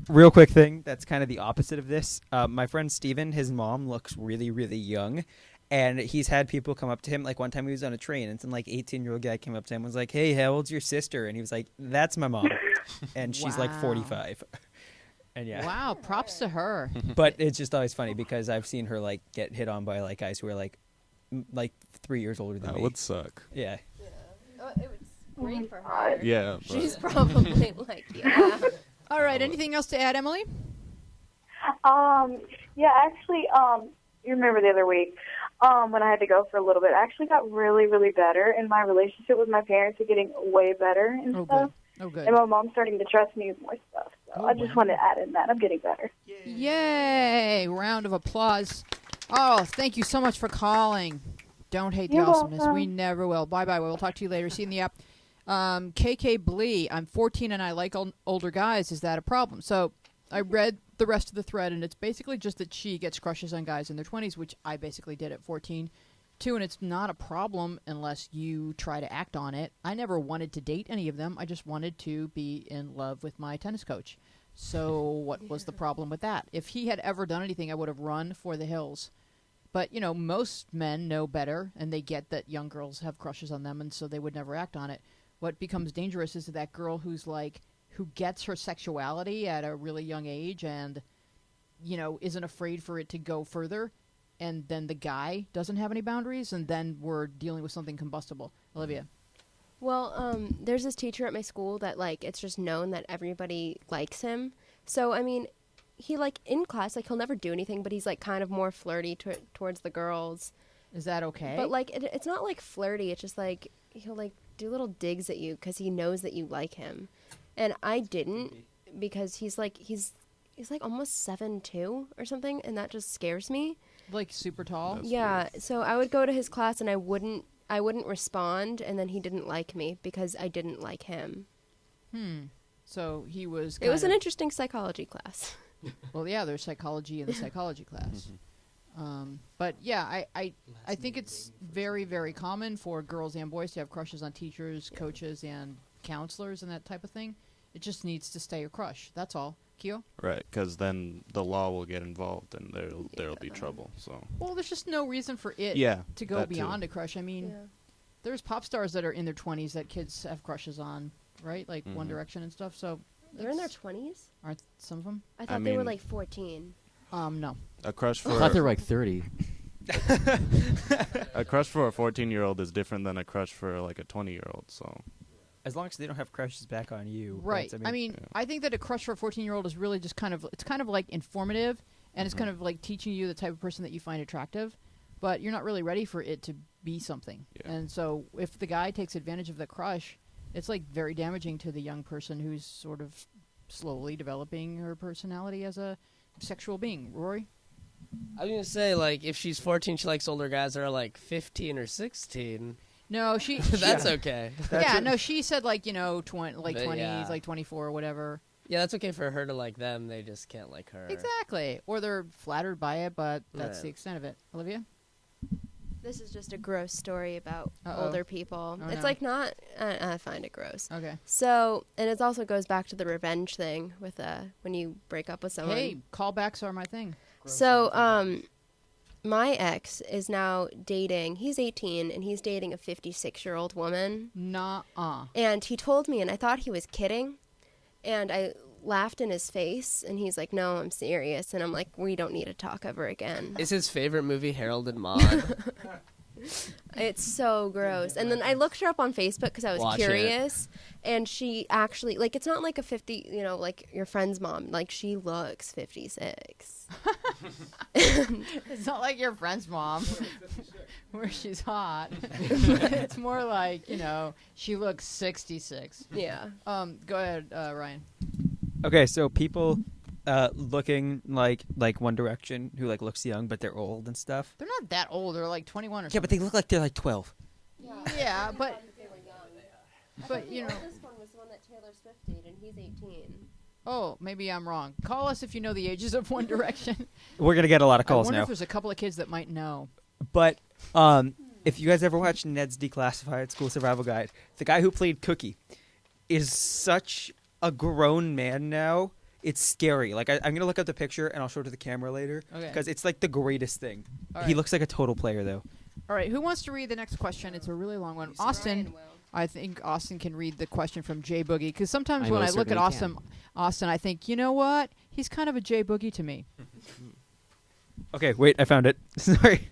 Real quick thing that's kind of the opposite of this. My friend Steven, his mom looks really, really young. And he's had people come up to him. Like one time he was on a train and some like 18-year-old guy came up to him and was like, "Hey, how old's your sister?" And he was like, "That's my mom." And she's like Wow. 45. And yeah. Wow, props to her. But it's just always funny because I've seen her like get hit on by like guys who are like 3 years older than That me. would suck. Yeah. Oh, it was great for her. Yeah. But She's probably like, yeah. All right, anything else to add, Emily? Yeah, actually, you remember the other week, when I had to go for a little bit, I actually got really, really better, and my relationship with my parents are getting way better and Oh, stuff. good. Oh, good. And my mom's starting to trust me with more stuff. So Oh, I just wow. wanted to add in that. I'm getting better. Yay! Round of applause. Oh, thank you so much for calling. Don't hate the You're awesomeness. welcome. We never will. Bye-bye. We'll talk to you later. See you in the app. KK Blee, I'm 14 and I like older guys. Is that a problem? So I read the rest of the thread, and it's basically just that she gets crushes on guys in their 20s, which I basically did at 14, too, and it's not a problem unless you try to act on it. I never wanted to date any of them. I just wanted to be in love with my tennis coach. So what was the problem with that? If he had ever done anything, I would have run for the hills. But, most men know better, and they get that young girls have crushes on them, and so they would never act on it. What becomes dangerous is that girl who gets her sexuality at a really young age and, isn't afraid for it to go further, and then the guy doesn't have any boundaries, and then we're dealing with something combustible. Olivia. Well, there's this teacher at my school that, it's just known that everybody likes him. So, I mean, he, in class, he'll never do anything, but he's, kind of more flirty towards the girls. Is that okay? But, it's not, flirty. It's just, he'll, do little digs at you because he knows that you like him. And I didn't because he's almost 7'2" or something, and that just scares me. Super tall? That's Yeah, so I would go to his class and I wouldn't respond, and then he didn't like me because I didn't like him. So he was It was an interesting psychology class. Well, yeah, there's psychology in the psychology class. But yeah, I think it's very, very common for girls and boys to have crushes on teachers, coaches, and counselors and that type of thing. It just needs to stay a crush. That's all. Kyo? Right, because then the law will get involved and there'll be trouble. So Well, there's just no reason for it yeah, to go that too. beyond a crush. I mean, there's pop stars that are in their 20s that kids have crushes on, right? Like One Direction and stuff. So They're in their that's- 20s? Aren't some of them? I thought they were mean- 14. No. A crush I for thought they were like 30. a crush for a 14-year-old is different than a crush for a 20-year-old. So As long as they don't have crushes back on you. Right. That's- I mean, yeah. I think that a crush for a 14-year-old is really just kind of informative, and it's kind of teaching you the type of person that you find attractive, but you're not really ready for it to be something. Yeah. And so if the guy takes advantage of the crush, it's very damaging to the young person who's sort of slowly developing her personality as a sexual being. Rory? I was going to say, if she's 14, she likes older guys that are 15 or 16. No, she That's okay. no, she said 20, 20s, yeah. 24 or whatever. Yeah, that's okay for her to like them. They just can't like her. Exactly. Or they're flattered by it, but that's Right. the extent of it. Olivia? This is just a gross story about Uh-oh. older people. Oh, It's no. not. I find it gross. Okay. So, and it also goes back to the revenge thing with when you break up with someone. Hey, callbacks are my thing. So, my ex is now dating. He's 18 and he's dating a 56-year-old woman. Nuh-uh. And he told me, and I thought he was kidding, and I laughed in his face, and he's like, "No, I'm serious." And I'm like, "We don't need to talk ever again." Is his favorite movie Harold and Maude? It's so gross. And then I looked her up on Facebook because I was Watch it. curious, and she actually, it's not like a 50, your friend's mom. She looks 56. It's not like your friend's mom, where she's hot. It's more like, she looks 66. Yeah. Go ahead, Ryan. Okay, so people looking like One Direction who looks young but they're old and stuff. They're not that old. They're 21 or Yeah, something. but they look like they're 12. Yeah, but The oldest one was the one that Taylor Swift dated, and he's 18. oh, maybe I'm wrong. Call us if you know the ages of One Direction. We're gonna get a lot of I calls wonder now. if there's a couple of kids that might know. But if you guys ever watched Ned's Declassified School Survival Guide, the guy who played Cookie is such a grown man now. It's scary. Like, I'm going to look up the picture, and I'll show it to the camera later. Okay. Because it's, like, the greatest thing. All He right. looks like a total player, though. All right, who wants to read the next question? It's a really long one. Austin, Ryan will. I think Austin can read the question from Jay Boogie, because sometimes I when I most look at certainly Austin, I think, you know what? He's kind of a Jay Boogie to me. Okay, wait, I found it. Sorry.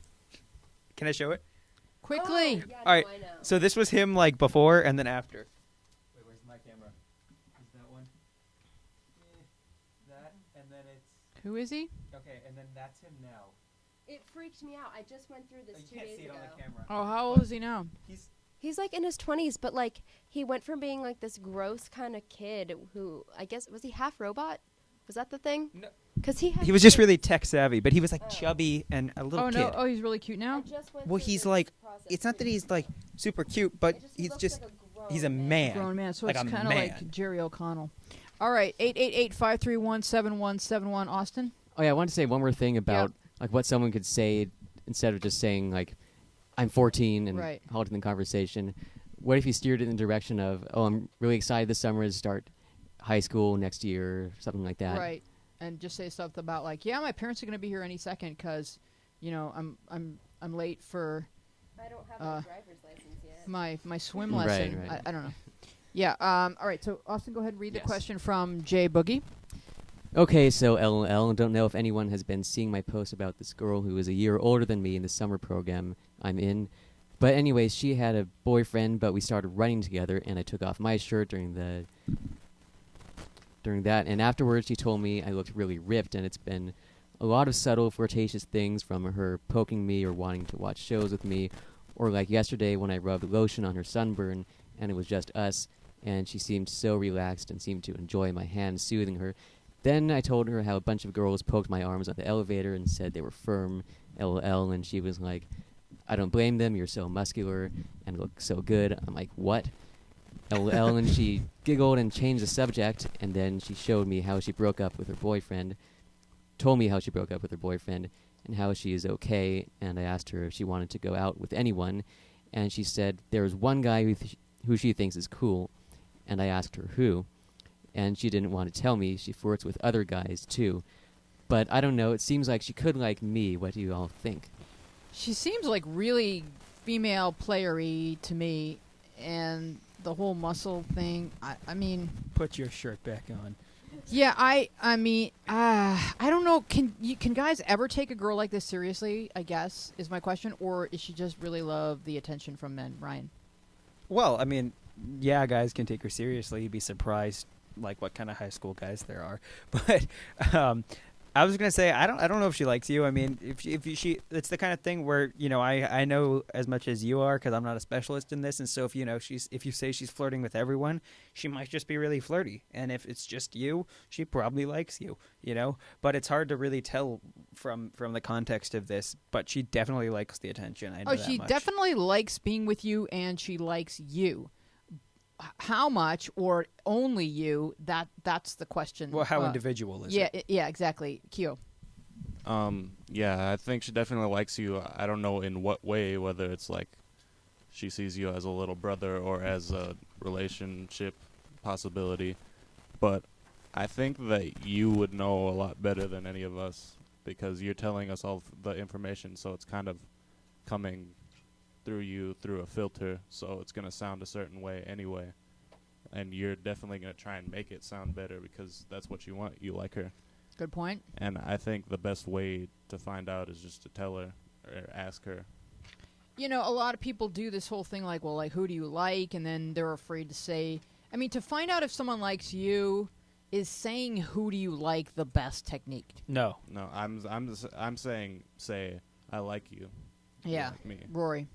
Can I show it? Quickly. Oh, yeah, All right, no, I know. So this was him, like, before and then after. Wait, where's my camera? Is that one? That, and then it's... Who is he? Okay, and then that's him now. It freaked me out. I just went through this You 2 can't days see it ago. on the camera. Oh, how old is he now? He's like in his 20s, but like he went from being like this gross kind of kid who I guess was he half robot? Was that the thing? No. Because he had He was just kids. really tech savvy, but he was like Oh. chubby and a little Oh, kid. no. Oh, he's really cute I now? just went Well, through he's this like, process it's not that too. he's like super cute, but It he he's looks just, like a grown he's a man. Grown man. So Like it's a kind of like man. Jerry O'Connell. All right, 888-531-7171. Austin? Oh yeah, I wanted to say one more thing about like what someone could say instead of just saying like, "I'm 14" and Right. halting the conversation. What if you steered it in the direction of, "Oh, I'm really excited this summer to start high school next year," or something like that. Right. And just say stuff about like, yeah, my parents are going to be here any second because, you know, I'm late for I don't have uh, a driver's license yet. my swim Right, lesson. right. I don't know. Yeah. All right. So Austin, go ahead and read the Yes. question from Jay Boogie. Okay, so LOL. Don't know if anyone has been seeing my post about this girl who is a year older than me in the summer program I'm in. But anyways, she had a boyfriend, but we started running together, and I took off my shirt during that, and afterwards she told me I looked really ripped, and it's been a lot of subtle flirtatious things from her poking me or wanting to watch shows with me, or like yesterday when I rubbed lotion on her sunburn, and it was just us, and she seemed so relaxed and seemed to enjoy my hand soothing her. Then I told her how a bunch of girls poked my arms on the elevator and said they were firm, LOL, and she was like, "I don't blame them, you're so muscular and look so good." I'm like, "What?" LOL, and she giggled and changed the subject, and then she showed me how she broke up with her boyfriend, told me how she broke up with her boyfriend, and how she is okay, and I asked her if she wanted to go out with anyone, and she said there was one guy who she thinks is cool, and I asked her who, and she didn't want to tell me. She flirts with other guys, too. But I don't know, it seems like she could like me. What do you all think? She seems like really female playery to me, and the whole muscle thing. I mean, Put your shirt back on. yeah. I mean, I don't know. Can guys ever take a girl like this seriously? I guess is my question, or is she just really love the attention from men? Ryan. Well, I mean, yeah, guys can take her seriously. You'd be surprised, like, what kind of high school guys there are. But I was gonna say I don't know if she likes you. I mean, if she it's the kind of thing where, you know, I know as much as you are because I'm not a specialist in this, and so if you say she's flirting with everyone, she might just be really flirty. And if it's just you, she probably likes you. You know, but it's hard to really tell from the context of this. But she definitely likes the attention. I know Oh, that she much. definitely likes being with you, and she likes you. How much, or only you? That's the question. Well, how individual is it? Yeah, exactly. Kyo. Yeah, I think she definitely likes you. I don't know in what way, whether it's like she sees you as a little brother or as a relationship possibility. But I think that you would know a lot better than any of us because you're telling us all the information, so it's kind of coming through you through a filter, so it's going to sound a certain way anyway. And you're definitely going to try and make it sound better because that's what you want. You like her. Good point. And I think the best way to find out is just to tell her or ask her. You know, a lot of people do this whole thing like, well, like, who do you like? And then they're afraid to say. I mean, to find out if someone likes you is saying who do you like the best technique. No. No, I'm saying say I like you. You Yeah. like me. Rory.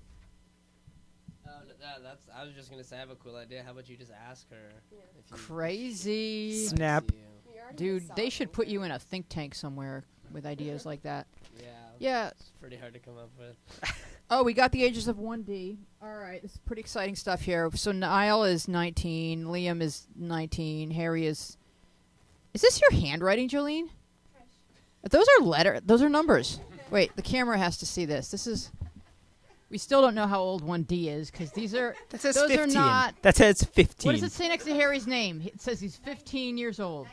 That's. I was just gonna say I have a cool idea. How about you just ask her? Yeah. If you Crazy. likes Snap. you. We already Dude, have they should solving put you for- in a think tank somewhere with ideas like that. Yeah. Yeah. It's pretty hard to come up with. Oh, we got the ages of 1D. All right, this is pretty exciting stuff here. So Niall is 19, Liam is 19, Harry is... Is this your handwriting, Jolene? Those are numbers. Wait, the camera has to see this. This is... We still don't know how old 1D is because those says are 15. not. That says 15. What does it say next to Harry's name? It says he's 15 years old.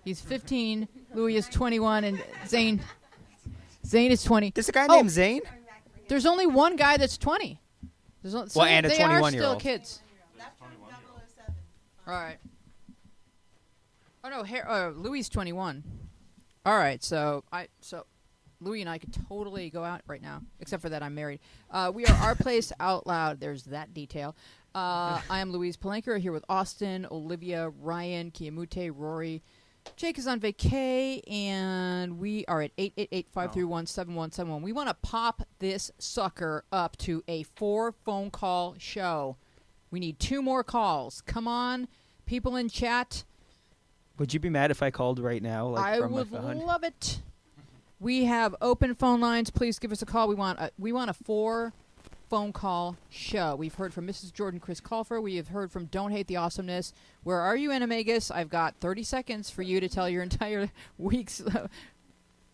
He's 15. Louis is 21, and Zane is 20. There's a guy named Zane? There's only one guy that's 20. So and a they are 21-year-old. still kids. All right. Oh no, Louis is 21. All right, so Louis and I could totally go out right now, except for that I'm married. We are Our Place Out Loud. There's that detail. I am Louise Palenker here with Austin, Olivia, Ryan, Kiamute, Rory. Jake is on vacay, and we are at 888-531-7171. We want to pop this sucker up to a 4-phone call show. We need 2 more calls. Come on, people in chat. Would you be mad if I called right now? Like, I from would my phone? love it. We have open phone lines. Please give us a call. We want a 4-phone call show. We've heard from Mrs. Jordan, Chris Colfer. We have heard from Don't Hate the Awesomeness. Where are you, Animagus? I've got 30 seconds for you to tell your entire week's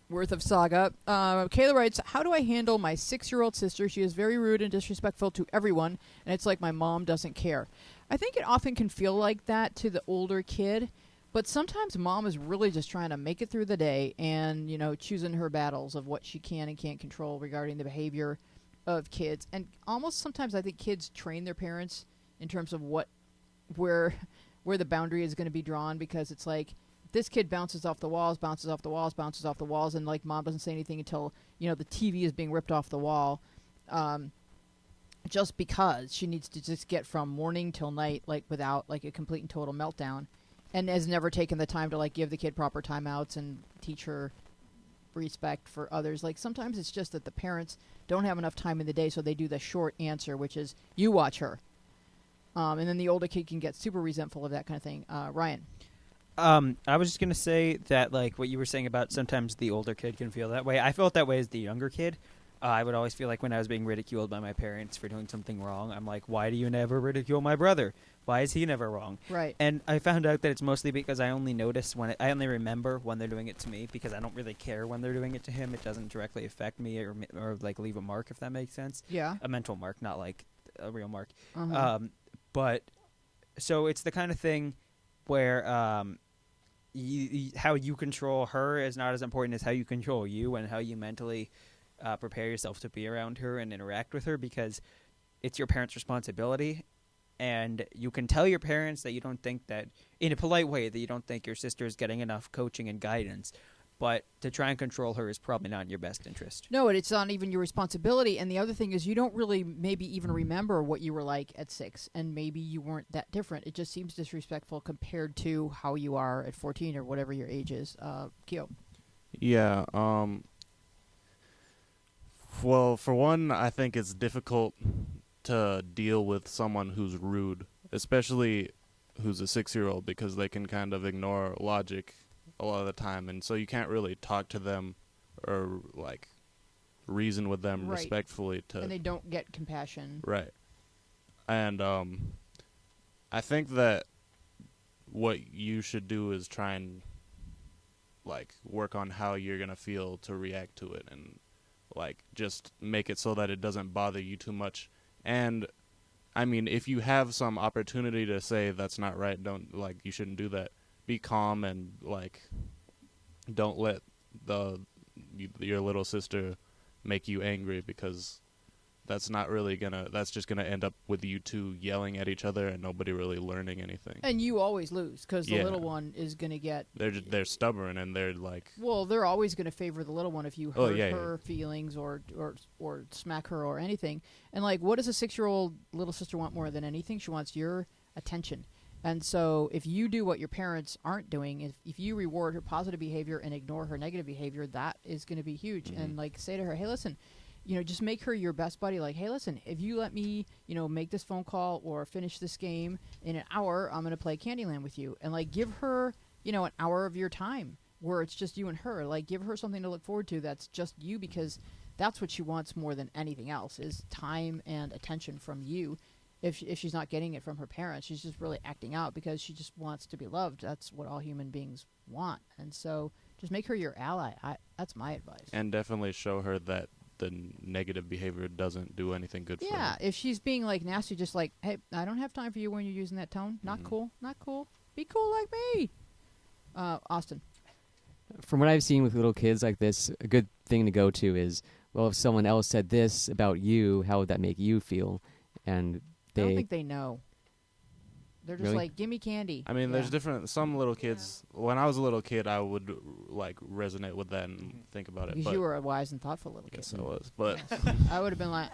worth of saga. Kayla writes, how do I handle my 6-year-old sister? She is very rude and disrespectful to everyone, and it's like my mom doesn't care. I think it often can feel like that to the older kid. But sometimes mom is really just trying to make it through the day and, choosing her battles of what she can and can't control regarding the behavior of kids. And almost sometimes I think kids train their parents in terms of where the boundary is going to be drawn, because it's like this kid bounces off the walls, and like mom doesn't say anything until, the TV is being ripped off the wall. Just because she needs to just get from morning till night, like without like a complete and total meltdown. And has never taken the time to, like, give the kid proper timeouts and teach her respect for others. Like, sometimes it's just that the parents don't have enough time in the day, so they do the short answer, which is, you watch her. And then the older kid can get super resentful of that kind of thing. Ryan? I was just going to say that, like, what you were saying about sometimes the older kid can feel that way. I felt that way as the younger kid. I would always feel like when I was being ridiculed by my parents for doing something wrong, I'm like, why do you never ridicule my brother? Why is he never wrong? Right. And I found out that it's mostly because I only notice I only remember when they're doing it to me, because I don't really care when they're doing it to him. It doesn't directly affect me or like leave a mark, if that makes sense. Yeah. A mental mark, not like a real mark. Uh-huh. But so it's the kind of thing where how you control her is not as important as how you control you and how you mentally prepare yourself to be around her and interact with her, because it's your parents' responsibility. And you can tell your parents that you don't think that, in a polite way, that you don't think your sister is getting enough coaching and guidance. But to try and control her is probably not in your best interest. No, it's not even your responsibility. And the other thing is, you don't really maybe even remember what you were like at 6. And maybe you weren't that different. It just seems disrespectful compared to how you are at 14 or whatever your age is. Kyo? Yeah. Well, for one, I think it's difficult to deal with someone who's rude, especially who's a 6-year-old, because they can kind of ignore logic a lot of the time, and so you can't really talk to them or like reason with them respectfully and they don't get compassion. Right. And I think that what you should do is try and like work on how you're gonna feel to react to it, and like just make it so that it doesn't bother you too much. And I mean, if you have some opportunity to say that's not right, you shouldn't do that. Be calm and like don't let your little sister make you angry, because that's just gonna end up with you two yelling at each other and nobody really learning anything. And you always lose, because the little one is gonna get. They're stubborn, and they're like. Well, they're always gonna favor the little one if you hurt her feelings or smack her or anything. And like, what does a 6-year-old little sister want more than anything? She wants your attention. And so if you do what your parents aren't doing, if you reward her positive behavior and ignore her negative behavior, that is going to be huge. Mm-hmm. And like, say to her, hey, listen, just make her your best buddy. Like, hey, listen, if you let me, make this phone call or finish this game in an hour, I'm going to play Candyland with you. And like, give her, an hour of your time where it's just you and her. Like, give her something to look forward to that's just you, because that's what she wants more than anything else, is time and attention from you. If she's not getting it from her parents, she's just really acting out because she just wants to be loved. That's what all human beings want. And so just make her your ally. That's my advice. And definitely show her that the negative behavior doesn't do anything good for Yeah, them. if she's being like nasty, just like, hey, I don't have time for you when you're using that tone. Not cool. Not cool. Be cool like me. Austin. From what I've seen with little kids like this, a good thing to go to is, well, if someone else said this about you, how would that make you feel? And I don't they think they know. They're just Really? like, give me candy. I mean, Yeah. there's different. Some little kids. When I was a little kid, I would like resonate with that and think about it. Because But you were a wise and thoughtful little kid. yes, I was. But I would have been like,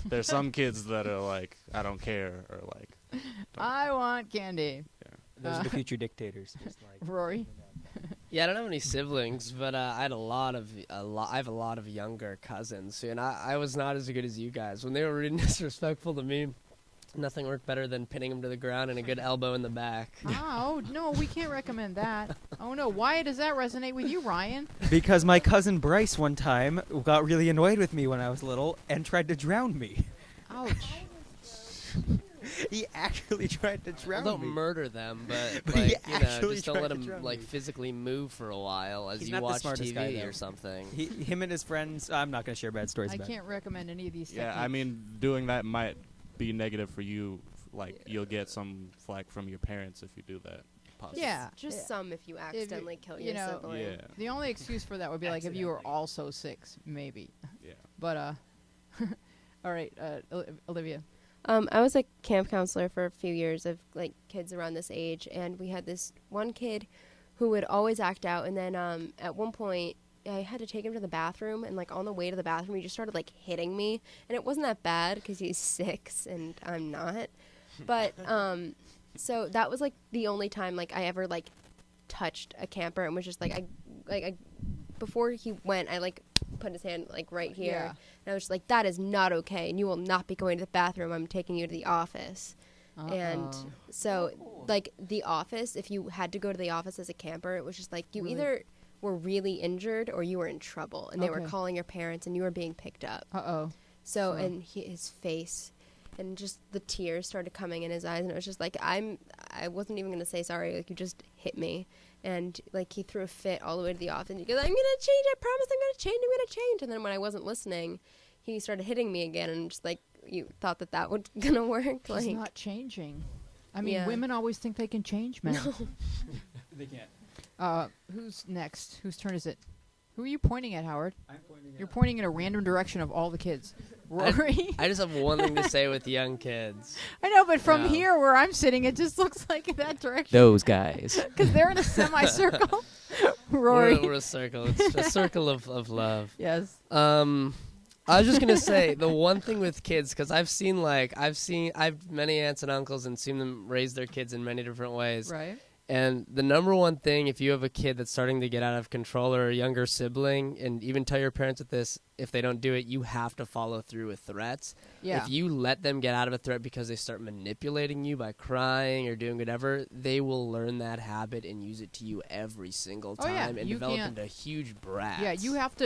there's some kids that are like, I don't care, or like, I want candy. Those are the future dictators. Just like, Rory. Yeah, I don't have any siblings, but I had I have a lot of younger cousins, and I was not as good as you guys. When they were really disrespectful to me, nothing worked better than pinning them to the ground and a good elbow in the back. Oh, no, we can't recommend that. Oh, no. Why does that resonate with you, Ryan? because my cousin Bryce one time got really annoyed with me when I was little and tried to drown me. Ouch. He actually tried to drown Don't me. murder them, but But he like, actually just don't tried let to them drown like me. physically move for a while as He's you not the watch smartest guy, TV though. or something. Him and his friends. I'm not going to share bad stories I about. can't recommend any of these yeah. I techniques. mean, doing that might be negative for you. Like, you'll get some flack from your parents if you do that. Possibly. Yeah. Just Yeah. some if you accidentally kill you your know, sibling. Yeah. The only excuse for that would be like if you were Accidentally. also 6, maybe. Yeah. But, all right, Olivia. I was a camp counselor for a few years of like kids around this age, and we had this one kid who would always act out, and then at one point I had to take him to the bathroom, and like on the way to the bathroom he just started like hitting me, and it wasn't that bad because he's 6 and I'm not, but so that was like the only time like I ever like touched a camper and was just like I before he went I like put his hand like right here. Yeah. And I was just like, that is not okay, and you will not be going to the bathroom. I'm taking you to the office. And Uh-oh. so, like, the office, if you had to go to the office as a camper, it was just like you Really? either were really injured or you were in trouble, and they were Okay. calling your parents, and you were being picked up. Uh-oh. So, So- and his face, and just the tears started coming in his eyes, and it was just like, I wasn't even going to say sorry, like, you just hit me. And, like, he threw a fit all the way to the office, and he goes, I'm going to change, I promise I'm going to change. And then when I wasn't listening, he started hitting me again, and just, like, you thought that was going to work. He's Like, not changing. I mean, Yeah. women always think they can change men. They can't. Who's next? Whose turn is it? Who are you pointing at, Howard? I'm pointing You're pointing in a random direction of all the kids. Rory? I just have one thing to say with young kids. I know, but from Yeah. here where I'm sitting, it just looks like in that direction. those guys. Because they're in a semicircle. Rory. We're a circle. It's a circle of love. Yes. I was just gonna say the one thing with kids, because I've many aunts and uncles and seen them raise their kids in many different ways. Right. And the number one thing, if you have a kid that's starting to get out of control or a younger sibling, and even tell your parents with this, if they don't do it, you have to follow through with threats. Yeah. If you let them get out of a threat because they start manipulating you by crying or doing whatever, they will learn that habit and use it to you every single Oh, time yeah. and You develop can't- into huge brats. Yeah, you have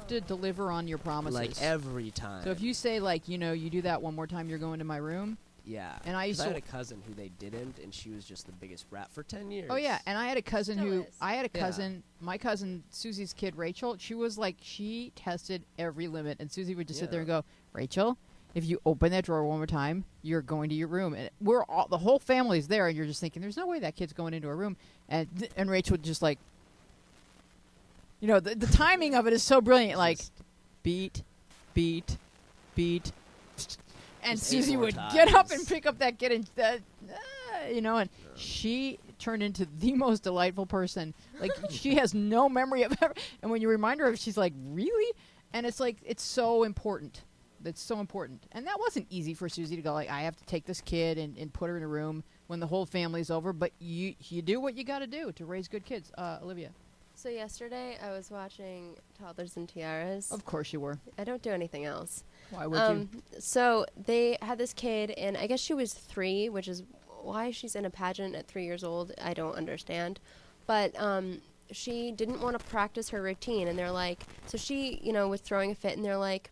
to deliver on your promises. like every time. So if you say like, you do that one more time, you're going to my room. yeah, And I used 'Cause I to- had a cousin who they didn't, and she was just the biggest brat for 10 years. Oh yeah, and I had a cousin Still who is. Yeah. my cousin Susie's kid Rachel. She was like she tested every limit, and Susie would just sit there and Yeah. go, Rachel, if you open that drawer one more time, you're going to your room. And the whole family's there, and you're just thinking, there's no way that kid's going into a room. And Rachel would just like, the timing of it is so brilliant. Like, Just- beat, beat, beat. And Just 8 Susie more would get up times. and pick up that kid, and and she turned into the most delightful person. Like she has no memory of ever. And when you remind her of it, she's like, really? And it's like it's so important. It's so important. And that wasn't easy for Susie to go like, I have to take this kid and put her in a room when the whole family's over. But you do what you got to do to raise good kids. Olivia, so yesterday I was watching Toddlers and Tiaras. of course you were. I don't do anything else. Why would you? So they had this kid, and I guess she was 3, which is why she's in a pageant at 3 years old. I don't understand. But she didn't want to practice her routine, and they're like, so she, was throwing a fit, and they're like,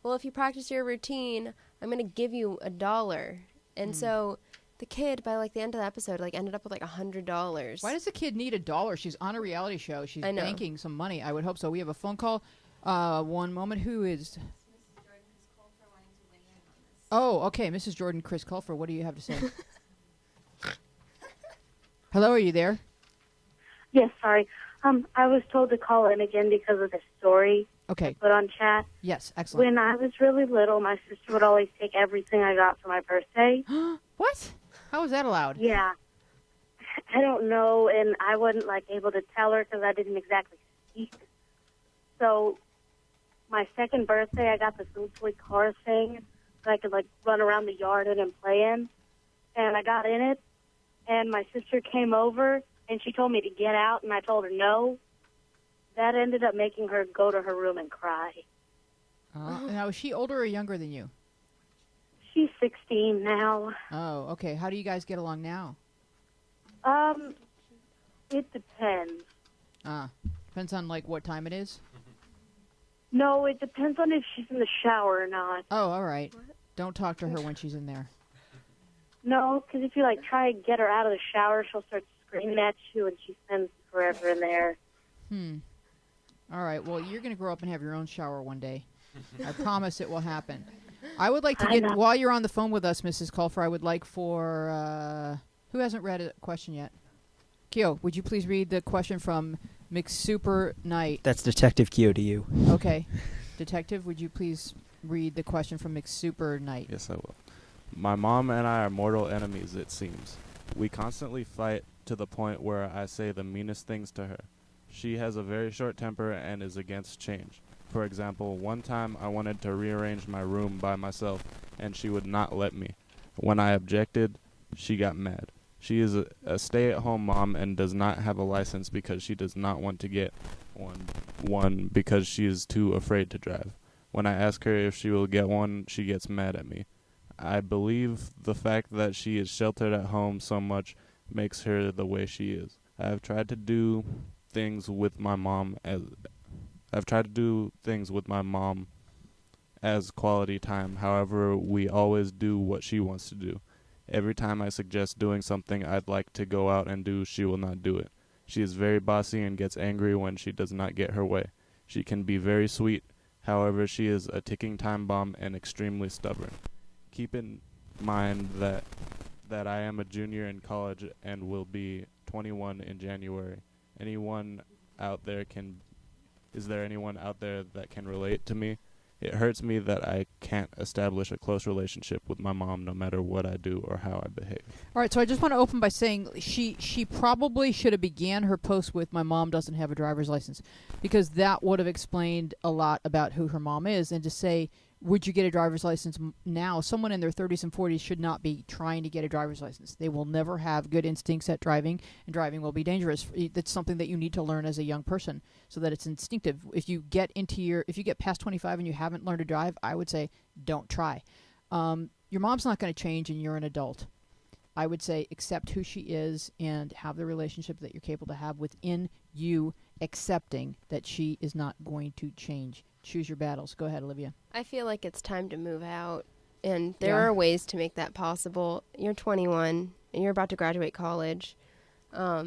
well, if you practice your routine, I'm going to give you $1. And so the kid, by like the end of the episode, like ended up with like $100. Why does the kid need $1? She's on a reality show. She's I know. banking some money. I would hope so. We have a phone call. One moment. Who is? Oh, okay. Mrs. Jordan, Chris Culfer, what do you have to say? Hello, are you there? Yes, sorry. I was told to call in again because of the story Okay. put on chat. Yes, excellent. When I was really little, my sister would always take everything I got for my birthday. What? How is that allowed? Yeah. I don't know, and I wasn't, like, able to tell her because I didn't exactly speak. So my second birthday, I got this little toy car thing that I could, like, run around the yard in and play in. And I got in it, and my sister came over, and she told me to get out, and I told her no. That ended up making her go to her room and cry. Now, is she older or younger than you? She's 16 now. Oh, okay. How do you guys get along now? It depends. Depends on, like, what time it is? No, it depends on if she's in the shower or not. Oh, all right. Don't talk to her when she's in there. No, because if you, like, try and get her out of the shower, she'll start screaming at you, and she spends forever in there. All right. Well, you're going to grow up and have your own shower one day. I promise it will happen. I would like to I get, know. while you're on the phone with us, Mrs. Culfer, I would like for, who hasn't read a question yet? Kyo, would you please read the question from McSuper Knight? That's Detective Kyo to you. Okay. Detective, would you please read the question from McSuper Knight? Yes, I will. My mom and I are mortal enemies, it seems. We constantly fight to the point where I say the meanest things to her. She has a very short temper and is against change. For example, one time I wanted to rearrange my room by myself, and she would not let me. When I objected, she got mad. She is a stay-at-home mom and does not have a license because she does not want to get one because she is too afraid to drive. When I ask her if she will get one, she gets mad at me. I believe the fact that she is sheltered at home so much makes her the way she is. I have tried to do things with my mom as quality time. However, we always do what she wants to do. Every time I suggest doing something I'd like to go out and do, she will not do it. She is very bossy and gets angry when she does not get her way. She can be very sweet. However, she is a ticking time bomb and extremely stubborn. Keep in mind that I am a junior in college and will be 21 in January. Is there anyone out there that can relate to me? It hurts me that I can't establish a close relationship with my mom no matter what I do or how I behave. All right, so I just want to open by saying she probably should have began her post with "My mom doesn't have a driver's license," because that would have explained a lot about who her mom is. And to say, would you get a driver's license now? Someone in their 30s and 40s should not be trying to get a driver's license. They will never have good instincts at driving, and driving will be dangerous. That's something that you need to learn as a young person so that it's instinctive. If you get past 25 and you haven't learned to drive, I would say don't try. Your mom's not going to change and you're an adult. I would say accept who she is and have the relationship that you're capable to have within you, accepting that she is not going to change. Choose your battles. Go ahead, Olivia. I feel like it's time to move out, and there Yeah. are ways to make that possible. You're 21, and you're about to graduate college. I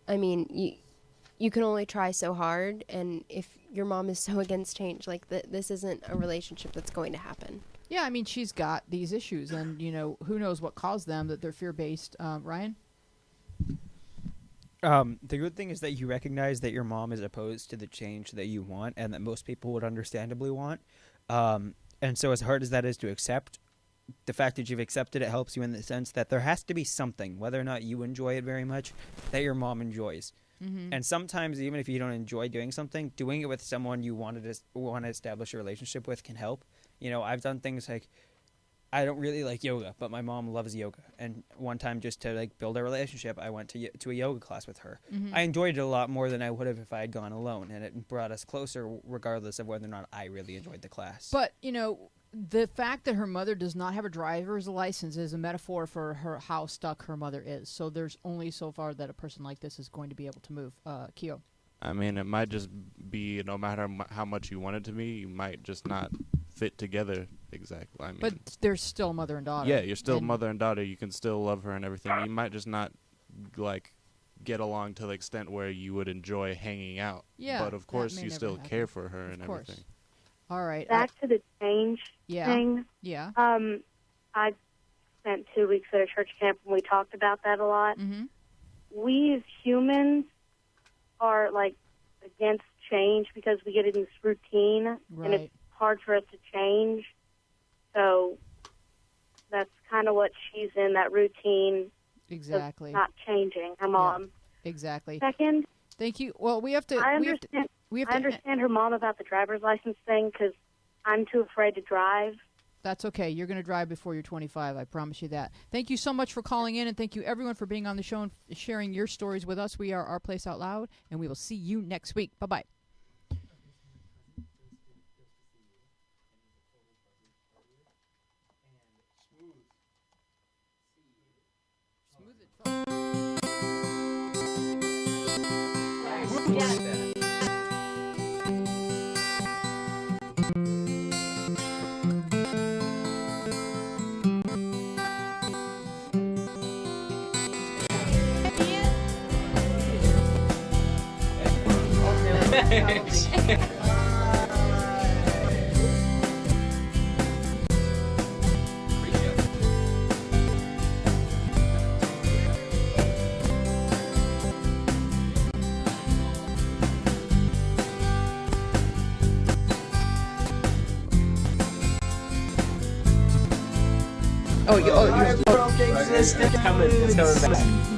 mean, you can only try so hard, and if your mom is so against change, like this isn't a relationship that's going to happen. Yeah, I mean, she's got these issues, and, who knows what caused them, that they're fear-based. Ryan? The good thing is that you recognize that your mom is opposed to the change that you want and that most people would understandably want. And so as hard as that is to accept, the fact that you've accepted it helps you in the sense that there has to be something, whether or not you enjoy it very much, that your mom enjoys. Mm-hmm. And sometimes, even if you don't enjoy doing something, doing it with someone you want to establish a relationship with can help. I've done things like, I don't really like yoga, but my mom loves yoga. And one time, just to build a relationship, I went to a yoga class with her. Mm-hmm. I enjoyed it a lot more than I would have if I had gone alone, and it brought us closer, regardless of whether or not I really enjoyed the class. But, the fact that her mother does not have a driver's license is a metaphor for how stuck her mother is. So there's only so far that a person like this is going to be able to move. Kyo. I mean, it might just be no matter how much you want it to be, you might just not fit together exactly. I mean, But there's still mother and daughter. yeah, you're still and mother and daughter. You can still love her and everything. You might just not get along to the extent where you would enjoy hanging out. Yeah, But of that course, may you never still happen. care for her Of and course. everything. All right. Back to the change Yeah. thing. Yeah. I spent 2 weeks at a church camp, and we talked about that a lot. Mm-hmm. We as humans are like against change because we get in this routine, and Right. it's hard for us to change. So that's kind of what she's in, that routine Exactly. of not changing. Her mom. Exactly. Second, Thank you. Well, we have to. I we have to. understand. We have I to. understand her mom about the driver's license thing because I'm too afraid to drive. That's okay. You're going to drive before you're 25. I promise you that. Thank you so much for calling in, and thank you everyone for being on the show and sharing your stories with us. We are Our Place Out Loud, and we will see you next week. Bye-bye. Oh, you're coming back.